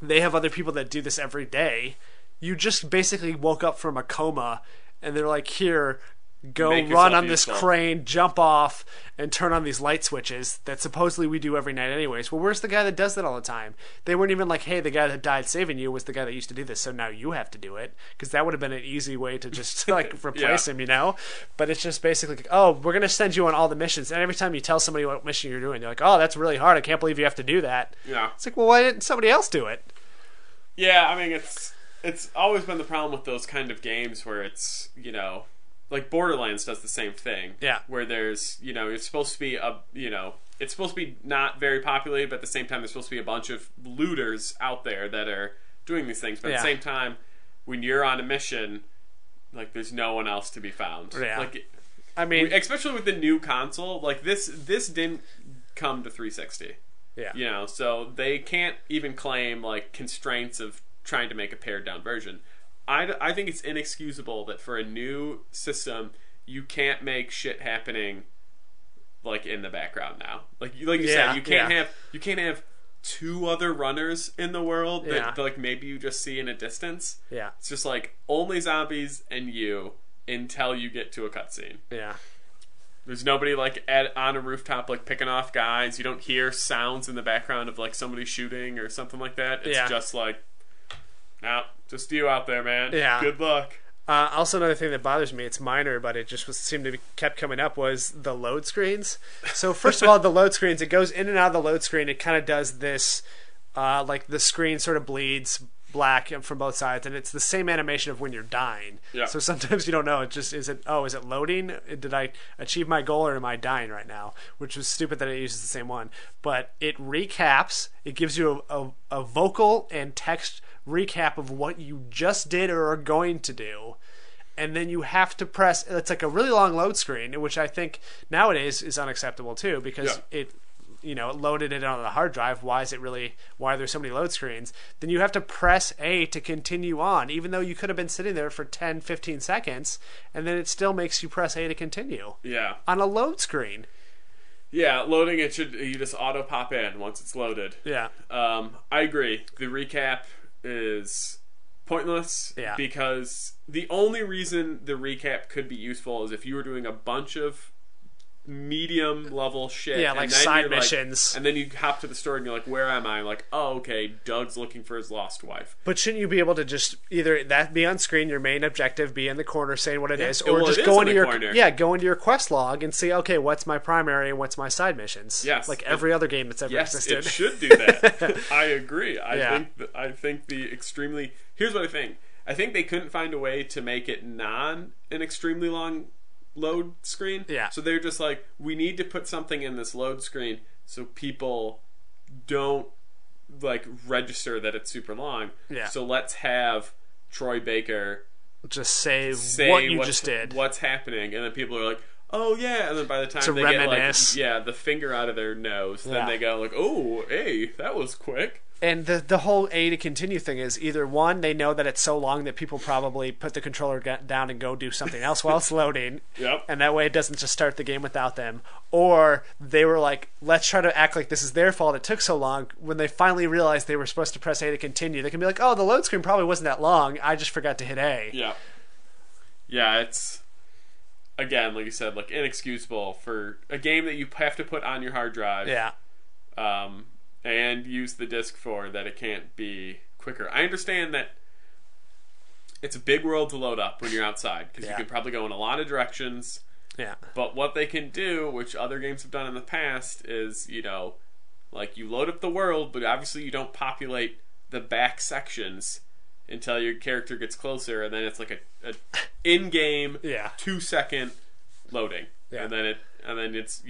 they have other people that do this every day, you just basically woke up from a coma and they're like, here, go Make run yourself on this useful. crane, jump off, and turn on these light switches that supposedly we do every night anyways. Well, where's the guy that does that all the time? They weren't even like, hey, the guy that died saving you was the guy that used to do this, so now you have to do it. Because that would have been an easy way to just like replace him, you know? But it's just basically like, oh, we're going to send you on all the missions. And every time you tell somebody what mission you're doing, they're like, oh, that's really hard. I can't believe you have to do that. Yeah. It's like, well, why didn't somebody else do it? Yeah, I mean, it's always been the problem with those kind of games where it's, you know, like Borderlands does the same thing. Yeah. Where there's, you know, it's supposed to be it's supposed to be not very populated, but at the same time there's supposed to be a bunch of looters out there that are doing these things. But at the same time, when you're on a mission, like there's no one else to be found. Yeah. Like, I mean, especially with the new console, like this didn't come to 360. yeah. You know, so they can't even claim like constraints of trying to make a pared down version. I think it's inexcusable that for a new system you can't make shit happening like in the background now. Like you said, you can't have two other runners in the world that like maybe you just see in a distance. Yeah. It's just like only zombies and you until you get to a cutscene. Yeah. There's nobody like on a rooftop like picking off guys. You don't hear sounds in the background of like somebody shooting or something like that. It's just like, nah, just you out there, man. Yeah. Good luck. Also, another thing that bothers me, it's minor, but it just seemed to be kept coming up, was the load screens. So first of all, the load screens, it goes in and out of the load screen. It kind of does this, like the screen sort of bleeds black from both sides, and it's the same animation of when you're dying. Yeah. So sometimes you don't know. It just is it loading? Did I achieve my goal, or am I dying right now? Which was stupid that it uses the same one. But it recaps. It gives you a vocal and text recap of what you just did or are going to do. And then you have to press. It's like a really long load screen, which I think nowadays is unacceptable too, because it loaded it on the hard drive. Why are there so many load screens? Then you have to press A to continue on, even though you could have been sitting there for 10, 15 seconds, and then it still makes you press A to continue. Yeah. On a load screen. Yeah, loading you just auto pop in once it's loaded. Yeah. I agree. The recap is pointless because the only reason the recap could be useful is if you were doing a bunch of medium level shit, like and then side missions, and then you hop to the story and you're like, where am I? I'm like, oh, okay, Doug's looking for his lost wife. But shouldn't you be able to just either that be on screen, your main objective, be in the corner saying what it is, or just go into your quest log and see, okay, what's my primary and what's my side missions? Yes, like every other game that's ever existed. It should do that. I agree. I think the extremely. Here's what I think. I think they couldn't find a way to make it an extremely long load screen. Yeah. So they're just like, we need to put something in this load screen so people don't like register that it's super long. Yeah. So let's have Troy Baker just say what you just did. What's happening, and then people are like, oh yeah, and then by the time they reminisce. get like the finger out of their nose, then they go like, oh hey, that was quick. And the whole A to continue thing is either one, they know that it's so long that people probably put the controller down and go do something else while it's loading. Yep. And that way it doesn't just start the game without them. Or they were like, let's try to act like this is their fault. It took so long. When they finally realized they were supposed to press A to continue, they can be like, oh, the load screen probably wasn't that long. I just forgot to hit A. Yeah. Yeah, it's, again, like you said, like inexcusable for a game that you have to put on your hard drive. Yeah. And use the disc for, that it can't be quicker. I understand that it's a big world to load up when you're outside, because you can probably go in a lot of directions. Yeah. But what they can do, which other games have done in the past, is, like you load up the world, but obviously you don't populate the back sections until your character gets closer, and then it's like a in-game 2-second loading. Yeah. And then and then it's,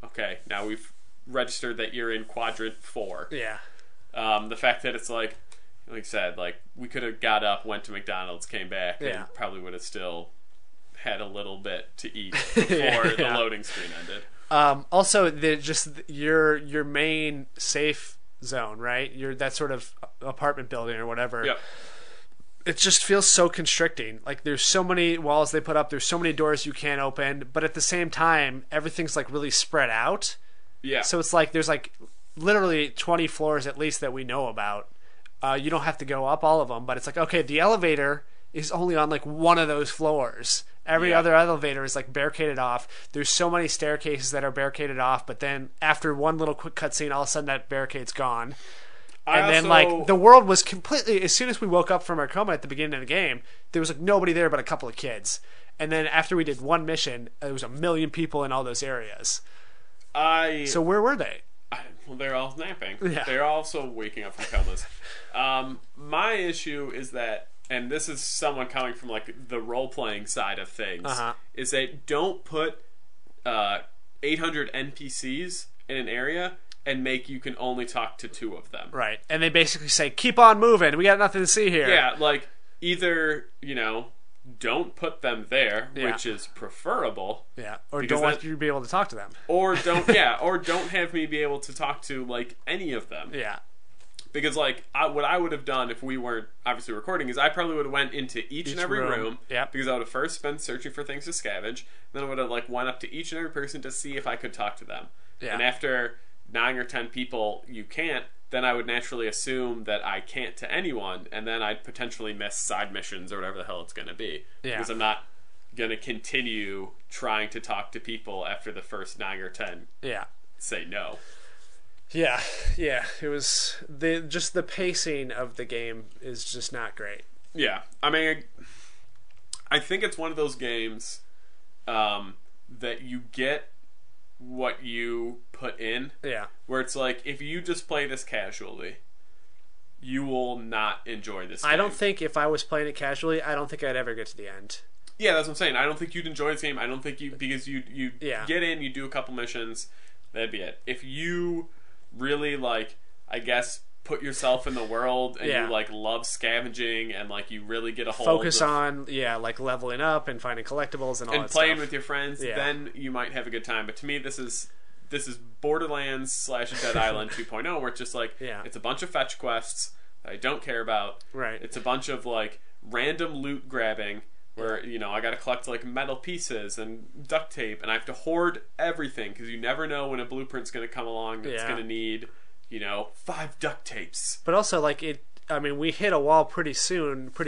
okay, now we've registered that you're in quadrant 4. Yeah. The fact that it's like I said, like, we could have got up, went to McDonald's, came back, and probably would have still had a little bit to eat before the loading screen ended. Also, your main safe zone, right? That sort of apartment building or whatever. Yep. It just feels so constricting. Like, there's so many walls they put up, there's so many doors you can't open, but at the same time, everything's like really spread out. Yeah. So it's like there's like literally 20 floors at least that we know about. You don't have to go up all of them, but it's like, okay, the elevator is only on like one of those floors. Every other elevator is like barricaded off. There's so many staircases that are barricaded off, but then after one little quick cutscene, all of a sudden that barricade's gone. Then like the world was completely, as soon as we woke up from our coma at the beginning of the game, there was like nobody there but a couple of kids. And then after we did one mission, there was 1 million people in all those areas. So where were they? Well, they're all napping. Yeah. They're also waking up from comas. My issue is that, and this is someone coming from like the role-playing side of things, is that don't put 800 NPCs in an area and make you can only talk to 2 of them. Right. And they basically say, keep on moving. We got nothing to see here. Yeah, like, either, don't put them there, which is preferable. Yeah, or don't want you to be able to talk to them. Or don't, or don't have me be able to talk to, like, any of them. Yeah. Because, like, what I would have done if we weren't obviously recording is I probably would have went into each and every room. Yep. Because I would have first been searching for things to scavenge. Then I would have, like, went up to each and every person to see if I could talk to them. Yeah. And after 9 or 10 people you can't, then I would naturally assume that I can't to anyone, and then I'd potentially miss side missions or whatever the hell it's going to be. Yeah. Because I'm not going to continue trying to talk to people after the first 9 or 10 say no. Yeah, it was just the pacing of the game is just not great. Yeah, I mean, I think it's one of those games that you get what you put in. Yeah. Where it's like, if you just play this casually, you will not enjoy this game. I don't think if I was playing it casually, I don't think I'd ever get to the end. Yeah, that's what I'm saying. I don't think you'd enjoy this game. I don't think because you get in, you do a couple missions, that'd be it. If you really, like, I guess, put yourself in the world and you, like, love scavenging and, like, you really get a hold focus on, like, leveling up and finding collectibles and all that stuff. And playing with your friends, then you might have a good time. But to me, this is Borderlands / Dead Island 2.0, where it's just, like, it's a bunch of fetch quests that I don't care about. Right. It's a bunch of, like, random loot grabbing where, I gotta collect, like, metal pieces and duct tape, and I have to hoard everything, because you never know when a blueprint's gonna come along that's gonna need, 5 duct tapes. But also, like, we hit a wall pretty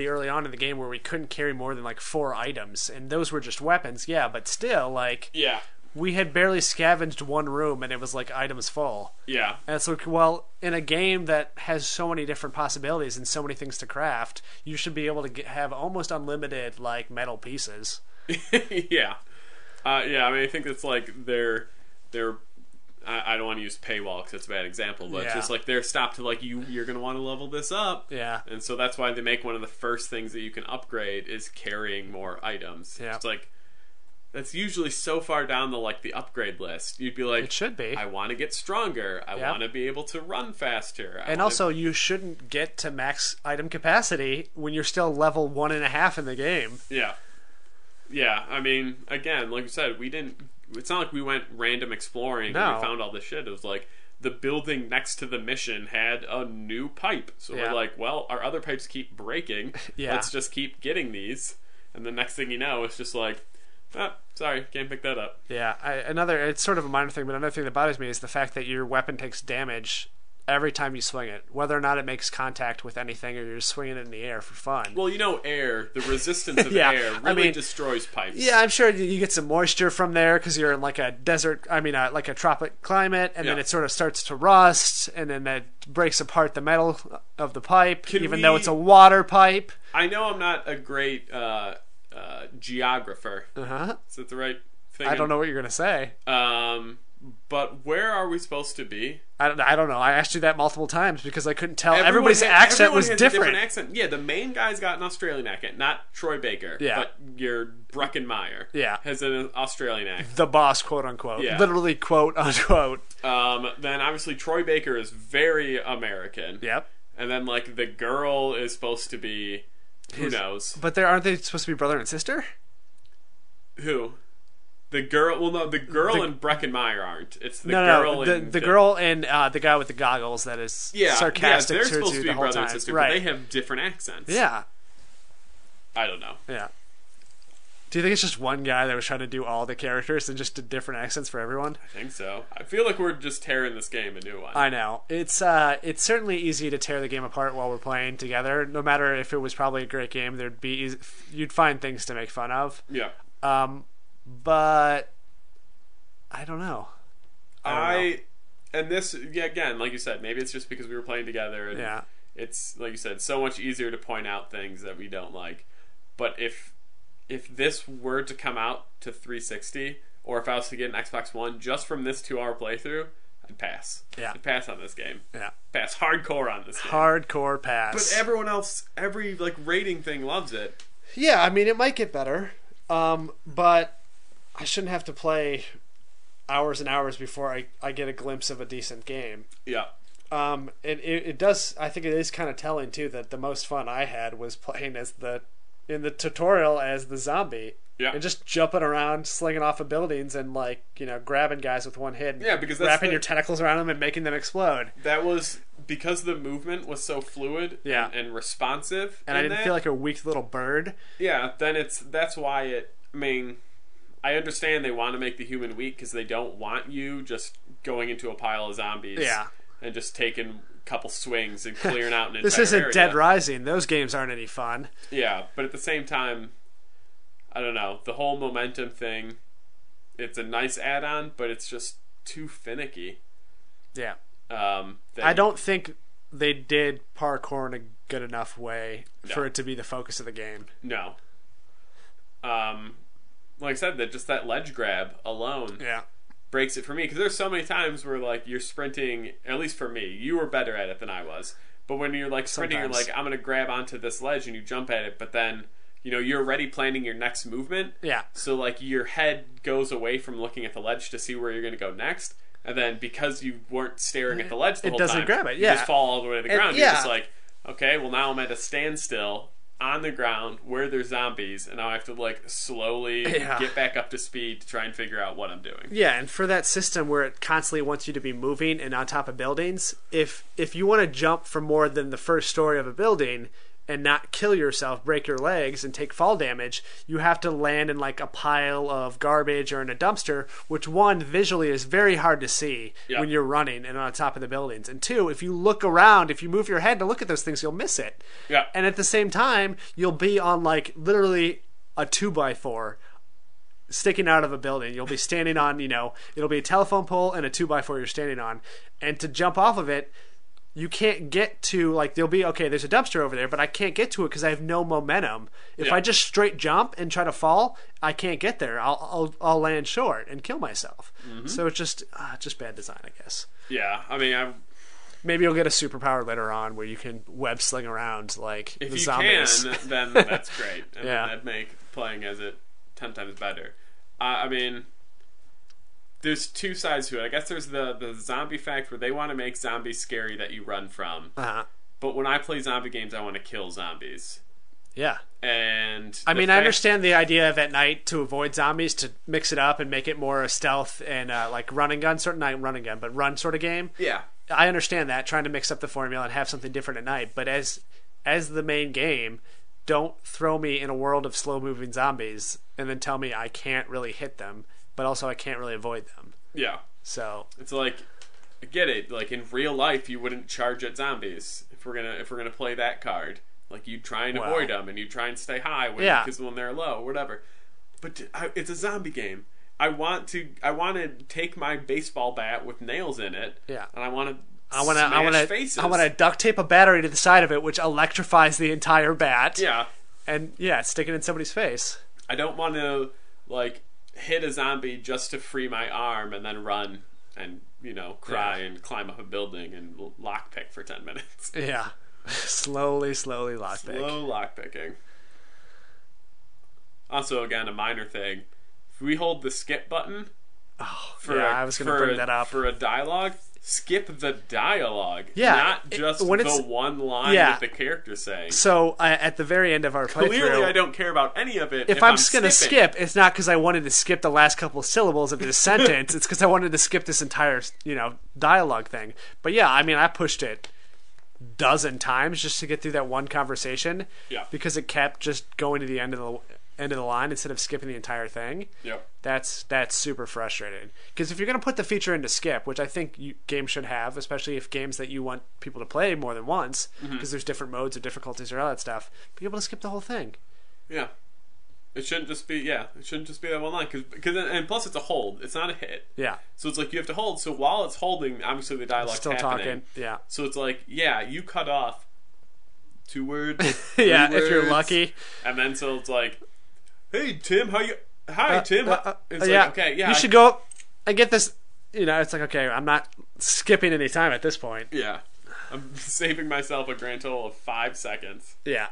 early on in the game where we couldn't carry more than, like, 4 items, and those were just weapons, but still, like... Yeah. We had barely scavenged one room, and it was, like, items full. Yeah. And it's like, well, in a game that has so many different possibilities and so many things to craft, you should be able to have almost unlimited, like, metal pieces. Yeah. I mean, I think it's like they're I don't want to use paywall because it's a bad example, but it's just like they're stopped to, like, you're going to want to level this up. Yeah. And so that's why they make one of the first things that you can upgrade is carrying more items. Yeah. It's like, that's usually so far down the upgrade list. You'd be like, it should be. I want to get stronger. I want to be able to run faster. And also, you shouldn't get to max item capacity when you're still level 1.5 in the game. Yeah. Yeah, I mean, again, like you said, it's not like we went random exploring and we found all this shit. It was like, the building next to the mission had a new pipe. So we're like, well, our other pipes keep breaking. Let's just keep getting these. And the next thing you know, it's just like, sorry, can't pick that up. Yeah, it's sort of a minor thing, but another thing that bothers me is the fact that your weapon takes damage every time you swing it, whether or not it makes contact with anything or you're just swinging it in the air for fun. Well, air, the resistance of air really destroys pipes. Yeah, I'm sure you get some moisture from there because you're in like a desert, like a tropic climate, and then it sort of starts to rust, and then that breaks apart the metal of the pipe, though it's a water pipe. I know I'm not a great geographer. Is that the right thing? I don't know what you're going to say. But where are we supposed to be? I don't know. I asked you that multiple times because I couldn't tell. Everybody's accent was has different. A different accent. Yeah, the main guy's got an Australian accent, not Troy Baker. Yeah. But your Breckenmeyer has an Australian accent. The boss, quote unquote. Yeah. Literally, quote unquote. Then obviously Troy Baker is very American. Yep. And then like the girl is supposed to be, who knows? But aren't they supposed to be brother and sister? Who? The girl. Well, no, the girl and Breckenmeyer aren't. It's the girl. The girl and the guy with the goggles that is sarcastic. They're supposed to be the whole brother time. and sister, right. but they have different accents. Yeah. I don't know. Yeah. Do you think it's just one guy that was trying to do all the characters and just did different accents for everyone? I think so. I feel like we're just tearing this game a new one. I know. It's certainly easy to tear the game apart while we're playing together. No matter if it was probably a great game, you'd find things to make fun of. Yeah. But I don't know. And this again, like you said, maybe it's just because we were playing together and it's like you said, so much easier to point out things that we don't like. But if this were to come out to 360 or if I was to get an Xbox One just from this 2-hour playthrough, I'd pass. Yeah. I'd pass on this game. Yeah. Pass hardcore on this game. Hardcore pass. But everyone else, every like rating thing loves it. Yeah, I mean it might get better. But I shouldn't have to play hours and hours before I get a glimpse of a decent game. Yeah. It does. I think it is kind of telling too that the most fun I had was playing in the tutorial as the zombie. Yeah. And just jumping around, slinging off of buildings, and grabbing guys with one hit. And because wrapping your tentacles around them and making them explode. That was because the movement was so fluid and responsive, and I didn't feel like a weak little bird. Yeah. Then that's why it. I mean, I understand they want to make the human weak because they don't want you just going into a pile of zombies. Yeah. And just taking a couple swings and clearing out an entire This isn't area. Dead Rising. Those games aren't any fun. Yeah, but at the same time, I don't know. The whole momentum thing, it's a nice add-on, but it's just too finicky. Yeah. I don't think they did parkour in a good enough way for it to be the focus of the game. No. Like I said, that ledge grab alone breaks it for me because there's so many times where like you're sprinting. At least for me, you were better at it than I was. But when you're like sprinting, you're like, I'm gonna grab onto this ledge, and you jump at it. But then you're already planning your next movement. Yeah. So like your head goes away from looking at the ledge to see where you're gonna go next, and then because you weren't staring at the ledge the whole time, it doesn't grab it. You just fall all the way to the ground. Yeah. You're just like, okay, well now I'm at a standstill on the ground where there's zombies, and now I have to like slowly get back up to speed to try and figure out what I'm doing. Yeah, and for that system where it constantly wants you to be moving and on top of buildings, if you want to jump for more than the first story of a building and not kill yourself, break your legs, and take fall damage, you have to land in like a pile of garbage or in a dumpster, which one, visually is very hard to see when you're running and on top of the buildings. And two, if you look around, if you move your head to look at those things, you'll miss it. Yeah. And at the same time, you'll be on like literally a 2x4 sticking out of a building. You'll be standing on, it'll be a telephone pole and a 2x4 you're standing on. And to jump off of it, you can't get to, like, there'll be, okay, there's a dumpster over there, but I can't get to it because I have no momentum. If I just straight jump and try to fall, I can't get there. I'll land short and kill myself. Mm-hmm. So it's just bad design, I guess. Yeah, I mean, maybe you'll get a superpower later on where you can web sling around like if the you zombies. Can, then that's great. And that'd make playing as it 10 times better. I mean, there's two sides to it. I guess there's the zombie fact where they want to make zombies scary that you run from. Uh-huh. But when I play zombie games, I want to kill zombies. Yeah. And I mean, I understand the idea of at night to avoid zombies, to mix it up and make it more a stealth and like run and gun, not run and gun, but run sort of game. Yeah. I understand that, trying to mix up the formula and have something different at night. But as the main game, don't throw me in a world of slow-moving zombies and then tell me I can't really hit them, but also I can't really avoid them. Yeah. So it's like, I get it. Like in real life, you wouldn't charge at zombies if we're gonna play that card. Like you try and avoid them, and you try and stay high because when they're low, whatever. But it's a zombie game. I want to take my baseball bat with nails in it. Yeah. And I want to faces. I want to duct tape a battery to the side of it, which electrifies the entire bat. Yeah. And stick it in somebody's face. I don't want to like hit a zombie just to free my arm and then run and cry and climb up a building and lockpick for 10 minutes. Yeah. slowly lockpick. Slow lockpicking. Also, again, a minor thing. If we hold the skip button I was going to bring that up. For a dialogue, skip the dialogue. Yeah. Not just the one line that the character's saying. So, at the very end of our playthrough... Clearly, I don't care about any of it if I'm just going to skip, it's not because I wanted to skip the last couple of syllables of this sentence. It's because I wanted to skip this entire, dialogue thing. But yeah, I mean, I pushed it dozen times just to get through that one conversation. Yeah. Because it kept just going to the end of the line instead of skipping the entire thing. Yep. That's super frustrating. Because if you're going to put the feature into skip, which I think games should have, especially if games that you want people to play more than once, because there's different modes or difficulties or all that stuff, be able to skip the whole thing. Yeah. It shouldn't just be that one line and plus it's a hold. It's not a hit. Yeah. So it's like you have to hold. So while it's holding, obviously the dialogue's still happening. Talking. Yeah. So it's like, you cut off 2 words. Yeah, words, if you're lucky. And then so it's like, hey Tim, how you? Hi Tim. It's yeah. Like, okay, yeah. You should go up and get this. It's like, okay, I'm not skipping any time at this point. Yeah. I'm saving myself a grand total of 5 seconds. Yeah.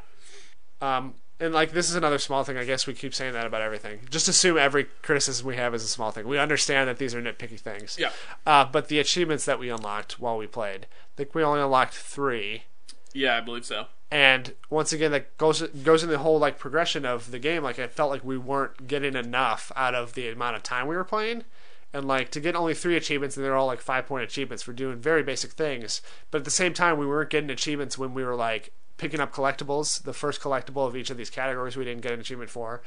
And like this is another small thing. I guess we keep saying that about everything. Just assume every criticism we have is a small thing. We understand that these are nitpicky things. Yeah. But the achievements that we unlocked while we played, I think we only unlocked 3. Yeah, I believe so. And once again, that goes in the whole like progression of the game. Like I felt like we weren't getting enough out of the amount of time we were playing. And like to get only 3 achievements, and they're all like 5-point achievements for doing very basic things. But at the same time, we weren't getting achievements when we were like picking up collectibles. The first collectible of each of these categories we didn't get an achievement for,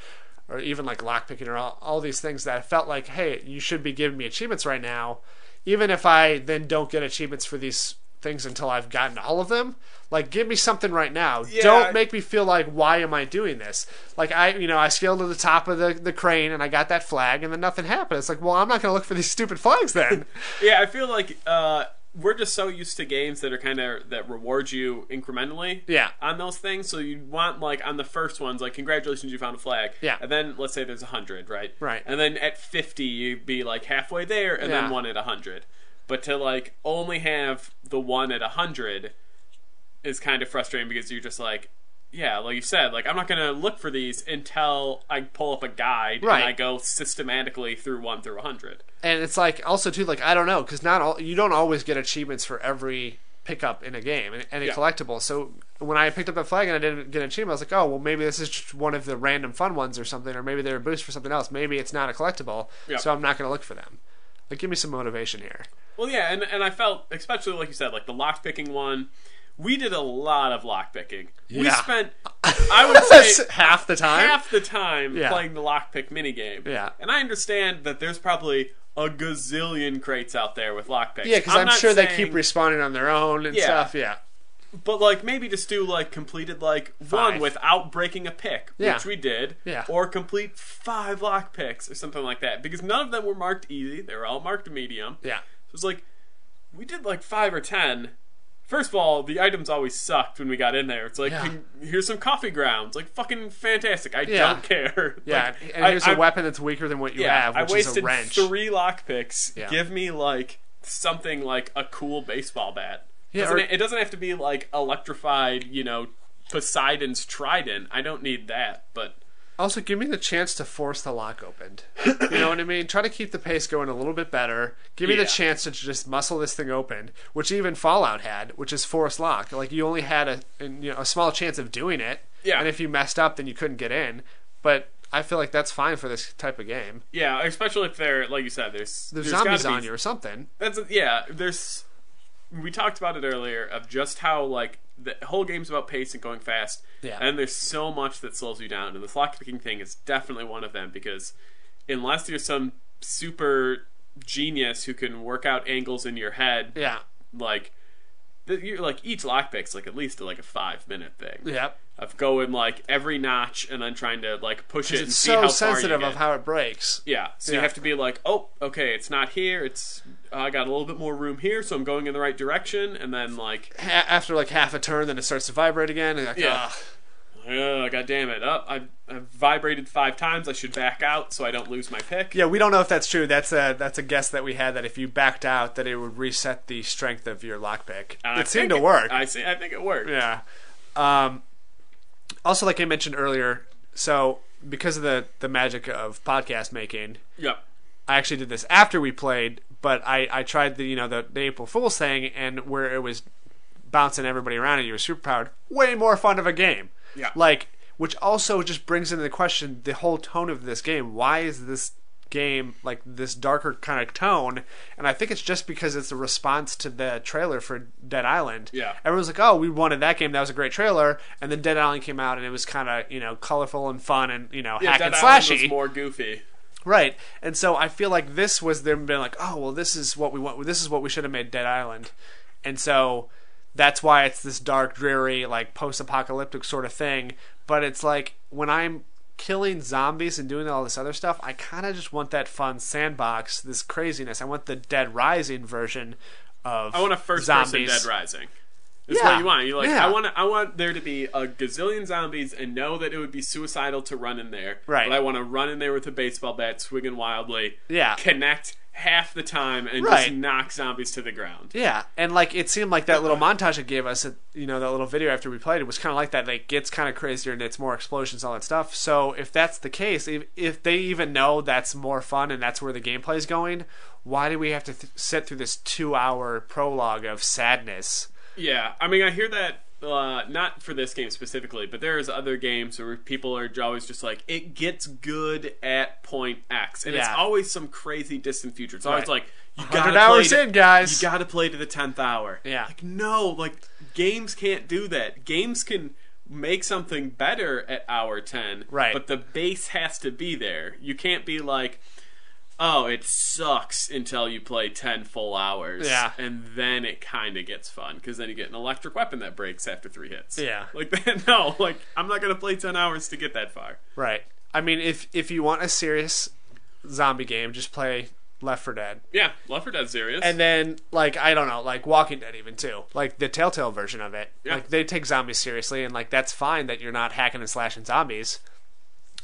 or even like lockpicking or all these things that I felt like, hey, you should be giving me achievements right now, even if I then don't get achievements for these things until I've gotten all of them. Like, give me something right now. Yeah, don't make me feel like, why am I doing this? Like, I scaled to the top of the crane and I got that flag and then nothing happened. It's like, well, I'm not going to look for these stupid flags then. Yeah, I feel like we're just so used to games that are that reward you incrementally. Yeah. On those things, so you want like on the first ones, like congratulations, you found a flag. Yeah. And then let's say there's 100, right? Right. And then at 50, you'd be like halfway there, and then one at 100. But to like only have the one at 100 is kind of frustrating because you're just like, yeah, like you said, like I'm not gonna look for these until I pull up a guide and I go systematically through 1 through 100. And it's like also too like I don't know because you don't always get achievements for every pickup in a game and any collectible. So when I picked up a flag and I didn't get an achievement, I was like, oh well, maybe this is just one of the random fun ones or something, or maybe they're a boost for something else. Maybe it's not a collectible, so I'm not gonna look for them. Like, give me some motivation here. Well, yeah, and I felt, especially like you said, like the lockpicking one, we did a lot of lockpicking. Yeah. We spent, I would say, half the time playing the lockpick minigame. Yeah. And I understand that there's probably a gazillion crates out there with lockpicks. Yeah, because I'm sure they keep respawning on their own and stuff, yeah. But, like, maybe just do, like, completed, like, 1 without breaking a pick, which we did. Yeah. Or complete 5 lockpicks or something like that. Because none of them were marked easy. They were all marked medium. Yeah. So it was like, we did, like, 5 or 10. First of all, the items always sucked when we got in there. It's like, here's some coffee grounds. Like, fucking fantastic. I don't care. Yeah, like, and here's a weapon that's weaker than what you have, which is a wrench. I wasted 3 lockpicks. Yeah. Give me, like, something like a cool baseball bat. Yeah, it doesn't have to be like electrified, Poseidon's trident. I don't need that, but also give me the chance to force the lock open. You know what I mean? Try to keep the pace going a little bit better. Give me the chance to just muscle this thing open, which even Fallout had, which is force lock. Like you only had a small chance of doing it, and if you messed up, then you couldn't get in. But I feel like that's fine for this type of game. Yeah, especially if they're like you said, there's zombies on you or something. There's. We talked about it earlier of just how like the whole game's about pace and going fast, and there's so much that slows you down, and this lockpicking thing is definitely one of them because unless you're some super genius who can work out angles in your head, like you're like each lockpick's like at least like a 5-minute thing. Yep. Of going like every notch and then trying to like push it and see how far you get. It's so sensitive of how it breaks. Yeah, so you have to be like, oh, okay, it's not here. It's I got a little bit more room here, so I'm going in the right direction. And then like after like half a turn, then it starts to vibrate again. And like, oh, god damn it! I've vibrated 5 times, I should back out so I don't lose my pick. Yeah, we don't know if that's true. That's a guess that we had, that if you backed out, that it would reset the strength of your lockpick. It seemed to work. I think it worked. Yeah. Also, like I mentioned earlier, so because of the magic of podcast making, Yep. I actually did this after we played, but I tried the April Fool's thing, and where it was bouncing everybody around and you were super powered. Way more fun of a game. Yeah. Like, which also just brings into the question the whole tone of this game. Why is this game like this darker kind of tone? And I think it's just because it's a response to the trailer for Dead Island. Yeah. Everyone's like, oh, we wanted that game, that was a great trailer, and then Dead Island came out and it was kind of colorful and fun and hack Dead and Island slashy. was more goofy. Right. And so I feel like this was them being like, oh, well, this is what we want, this is what we should have made Dead Island. And so that's why it's this dark, dreary, like post-apocalyptic sort of thing. But it's like, when I'm killing zombies and doing all this other stuff, I kind of just want that fun sandbox, this craziness. I want the Dead Rising version of I want a first-person Dead Rising. That's what you want. You're like, I want there to be a gazillion zombies and know that it would be suicidal to run in there. Right. But I want to run in there with a baseball bat, swinging wildly. Yeah. Connect half the time and just knock zombies to the ground. Yeah, and like it seemed like that little montage it gave us, that little video after we played, it was kind of like that. Like, it gets kind of crazier and it's more explosions, all that stuff. So if that's the case, if they even know that's more fun and that's where the gameplay is going, why do we have to sit through this 2-hour prologue of sadness? Yeah, I mean, I hear that, not for this game specifically, but there's other games where people are always just like, it gets good at point X. And it's always some crazy distant future. It's always like, you gotta 100 hours in, guys. You gotta play to the 10th hour. Yeah. Like, no, like, games can't do that. Games can make something better at hour 10. Right. But the base has to be there. You can't be like, oh, it sucks until you play 10 full hours. Yeah. And then it kind of gets fun, because then you get an electric weapon that breaks after 3 hits. Yeah. Like, no, like, I'm not going to play 10 hours to get that far. Right. I mean, if you want a serious zombie game, just play Left 4 Dead. Yeah, Left 4 Dead's serious. And then, like, I don't know, like Walking Dead even, too. Like, the Telltale version of it. Yeah. Like, they take zombies seriously, and, like, that's fine that you're not hacking and slashing zombies.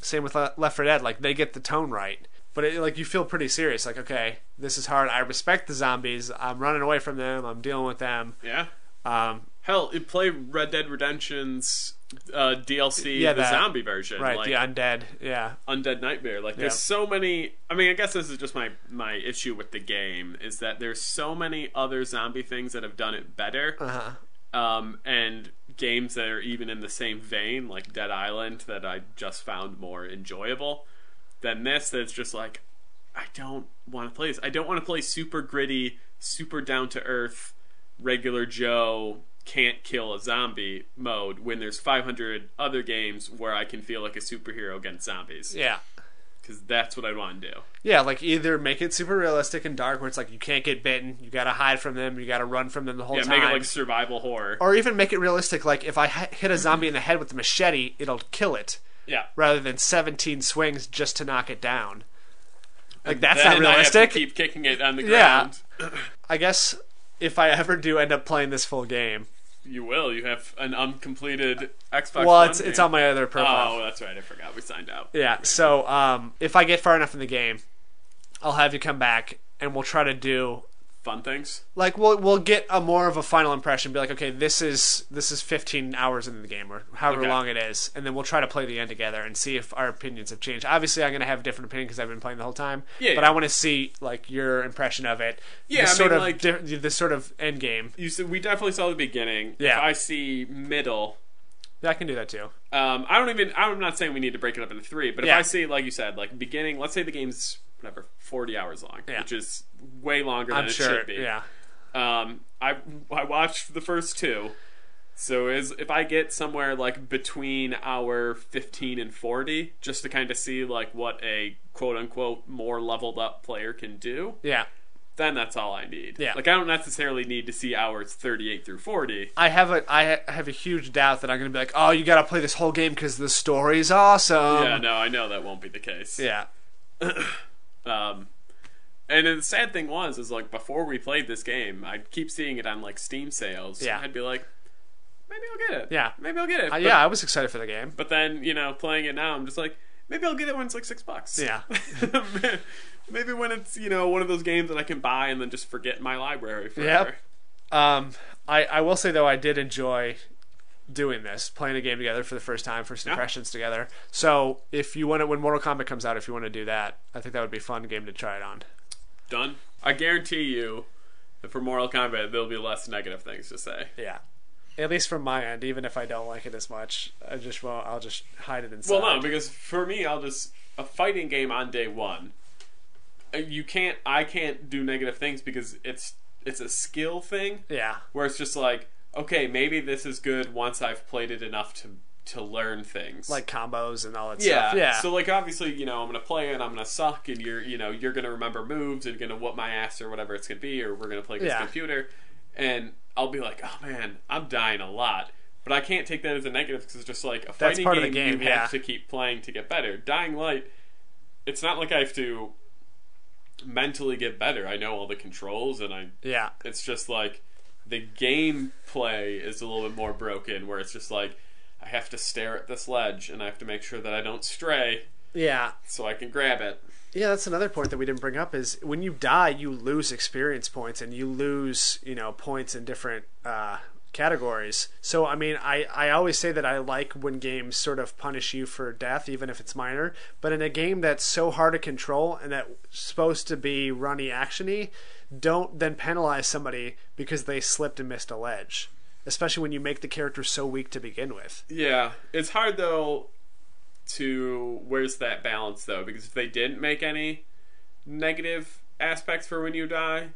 Same with Left 4 Dead. Like, they get the tone right. But like, you feel pretty serious. Like, okay, this is hard. I respect the zombies. I'm running away from them. I'm dealing with them. Yeah. Hell, you play Red Dead Redemption's DLC, the zombie version. Right, like, the Undead. Yeah. Undead Nightmare. Like, there's so many... I mean, I guess this is just my issue with the game, is that there's so many other zombie things that have done it better. Uh-huh. And games that are even in the same vein, like Dead Island, that I just found more enjoyable than this. That's just like, I don't want to play this. I don't want to play super gritty, super down to earth, regular Joe can't kill a zombie mode when there's 500 other games where I can feel like a superhero against zombies. Yeah. Because that's what I want to do. Yeah, like, either make it super realistic and dark, where it's like you can't get bitten, you gotta hide from them, you gotta run from them the whole time. Yeah, make it like survival horror. Or even make it realistic, like, if I hit a zombie in the head with a machete, it'll kill it. Yeah. Rather than 17 swings just to knock it down. Like, And that's then not realistic. I have to keep kicking it on the ground. I guess if I ever do end up playing this full game, You will. You have an uncompleted Xbox One well, game. it's on my other profile. Oh, that's right. I forgot. We signed out. Yeah, so if I get far enough in the game, I'll have you come back and we'll try to do, Fun things. like, we'll get a more of a final impression. Be like, okay, this is 15 hours into the game, or however long it is, and then we'll try to play the end together and see if our opinions have changed. Obviously, I'm going to have a different opinion because I've been playing the whole time. Yeah, but yeah. I want to see, like, your impression of it. Yeah, this I sort mean, of like, this sort of end game. You said we definitely saw the beginning. Yeah. If I see middle, Yeah, I can do that too. I'm not saying we need to break it up into 3, but if I see, like you said, like beginning, let's say the game's whatever 40 hours long, which is way longer than it should be. Yeah. I watched the first 2, so if I get somewhere like between hour 15 and 40, just to kind of see like what a quote unquote more leveled up player can do, Yeah. then that's all I need. Yeah. Like, I don't necessarily need to see hours 38 through 40. I have a huge doubt that I'm going to be like, oh, you got to play this whole game because the story's awesome. Yeah, no, I know that won't be the case. Yeah. And the sad thing is like, before we played this game, I'd keep seeing it on like Steam sales. Yeah. I'd be like, maybe I'll get it. Yeah. Maybe I'll get it. I was excited for the game. But then, playing it now, I'm just like, maybe I'll get it when it's like $6. Yeah. Maybe when it's, one of those games that I can buy and then just forget in my library forever. Yep. I will say, though, I did enjoy doing this, playing a game together for the first time, first impressions together. So if you want to, when Mortal Kombat comes out, if you want to do that, I think that would be a fun game to try it on. Done. I guarantee you that for Mortal Kombat, there'll be less negative things to say. Yeah. At least from my end, even if I don't like it as much, I'll just hide it inside. Well, no, because for me, a fighting game on day one, I can't do negative things because it's a skill thing. Yeah. Where it's just like, okay, maybe this is good once I've played it enough to learn things. Like combos and all that stuff. Yeah. So, like, obviously, I'm going to play it, I'm going to suck, and you're going to remember moves, and you're going to whoop my ass or whatever it's going to be, or we're going to play against the computer. And I'll be like, oh man, I'm dying a lot. But I can't take that as a negative because it's just like a fighting part game, of the game, you have to keep playing to get better. Dying Light, it's not like I have to mentally get better. I know all the controls, and it's just like the gameplay is a little bit more broken, where it's just like I have to stare at this ledge and I have to make sure that I don't stray. Yeah. So I can grab it. Yeah, that's another point that we didn't bring up is when you die, you lose experience points and you lose, points in different categories. So, I mean, I always say that I like when games sort of punish you for death, even if it's minor. But in a game that's so hard to control and that's supposed to be runny, actiony, don't then penalize somebody because they slipped and missed a ledge. Especially when you make the character so weak to begin with. Yeah, it's hard, though, where's that balance, though? Because if they didn't make any negative aspects for when you die,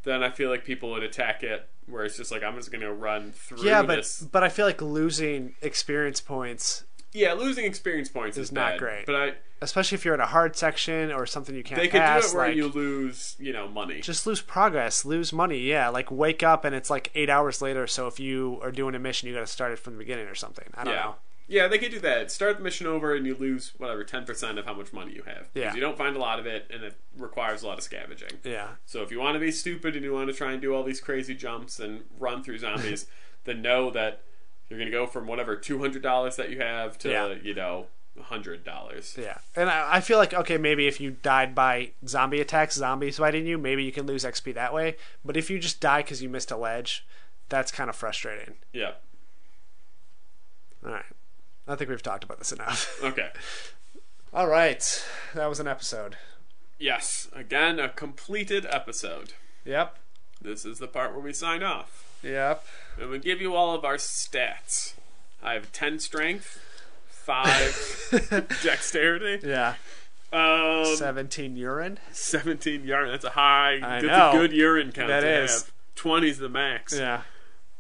then I feel like people would attack it where it's just like, I'm just going to run through this. But I feel like losing experience points... Yeah, losing experience points is not bad, great. But especially if you're in a hard section or something you can't pass. They could do it where like, you lose, money. Just lose progress, lose money, yeah. Like, wake up and it's like 8 hours later, so if you are doing a mission, you got to start it from the beginning or something. I don't know. Yeah, they could do that. Start the mission over and you lose, 10% of how much money you have. Yeah. Because you don't find a lot of it, and it requires a lot of scavenging. Yeah. So if you want to be stupid and you want to try and do all these crazy jumps and run through zombies, then know that you're going to go from whatever $200 that you have to, $100. Yeah. And I feel like, okay, maybe if you died by zombie attacks, zombies biting you, maybe you can lose XP that way. But if you just die because you missed a ledge, that's kind of frustrating. Yeah. All right. I think we've talked about this enough. Okay. All right. That was an episode. Yes. Again, a completed episode. Yep. This is the part where we sign off. Yep. And we give you all of our stats. I have 10 strength, 5 dexterity. Yeah. 17 urine. 17 urine. That's a high. I that's know. a good urine count that to is. have. 20's the max. Yeah.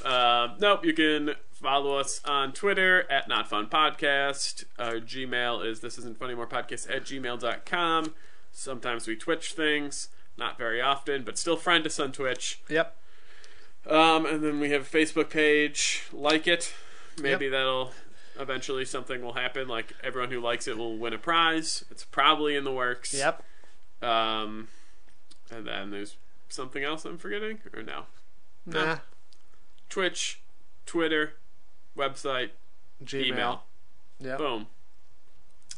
Nope. You can follow us on Twitter at NotFunPodcast. Our Gmail is thisisn'tfunnymorepodcast@gmail.com. Sometimes we Twitch things. Not very often, but still friend us on Twitch. Yep. And then we have a Facebook page. Like it. Maybe Yep. that'll eventually something will happen. Like everyone who likes it will win a prize. It's probably in the works. Yep. And then there's something else I'm forgetting, or no? Nah. Twitch, Twitter, website, Gmail. email. Yep. Boom.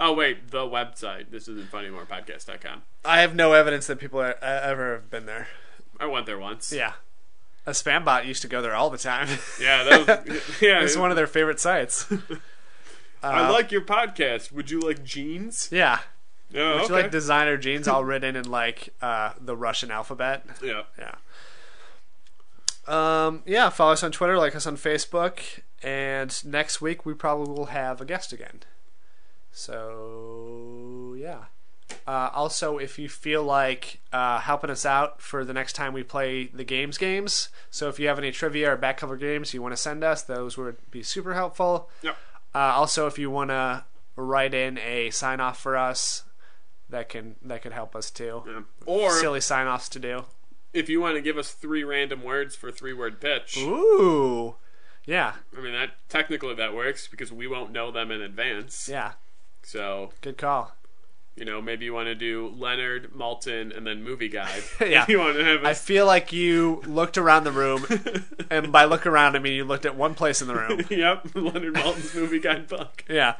Oh wait, the website. This isn't funnymorepodcast.com. I have no evidence that people ever have been there. I went there once. Yeah. A spam bot used to go there all the time. Yeah, that was It's one of their favorite sites. I like your podcast. Would you like jeans? Yeah. Oh, Would okay. you like designer jeans all written in like the Russian alphabet? Yeah. Yeah. Yeah, follow us on Twitter, like us on Facebook, and next week we probably will have a guest again. So, yeah. Also, if you feel like helping us out for the next time we play the games, so if you have any trivia or back cover games you want to send us, those would be super helpful. Yep. Also, if you want to write in a sign off for us, that could help us too. Yeah. Or silly sign offs to do. if you want to give us 3 random words for a 3-word pitch. Ooh. Yeah. I mean, that technically that works because we won't know them in advance. Yeah. So, Good call. Maybe you want to do Leonard, Malton, and then movie guide. Yeah. If you want to have I feel like you looked around the room, and by look around I mean you looked at one place in the room. Yep, Leonard Malton's movie guide book. Yeah.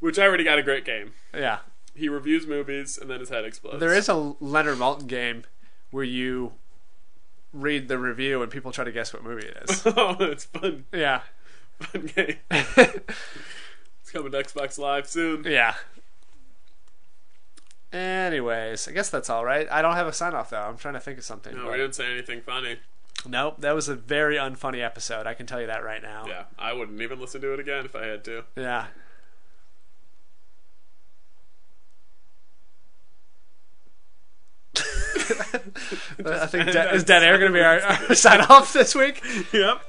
Which I already got a great game. Yeah. He reviews movies and then his head explodes. There is a Leonard Maltin game where you read the review and people try to guess what movie it is. Oh, it's fun. Yeah. Fun game. It's coming to Xbox Live soon. Yeah. Anyways, I guess that's all right. I don't have a sign off though. I'm trying to think of something. No, we didn't say anything funny. Nope, that was a very unfunny episode. I can tell you that right now. Yeah, I wouldn't even listen to it again if I had to. Yeah. I think is Dead Air going to be our sign off this week? Yep.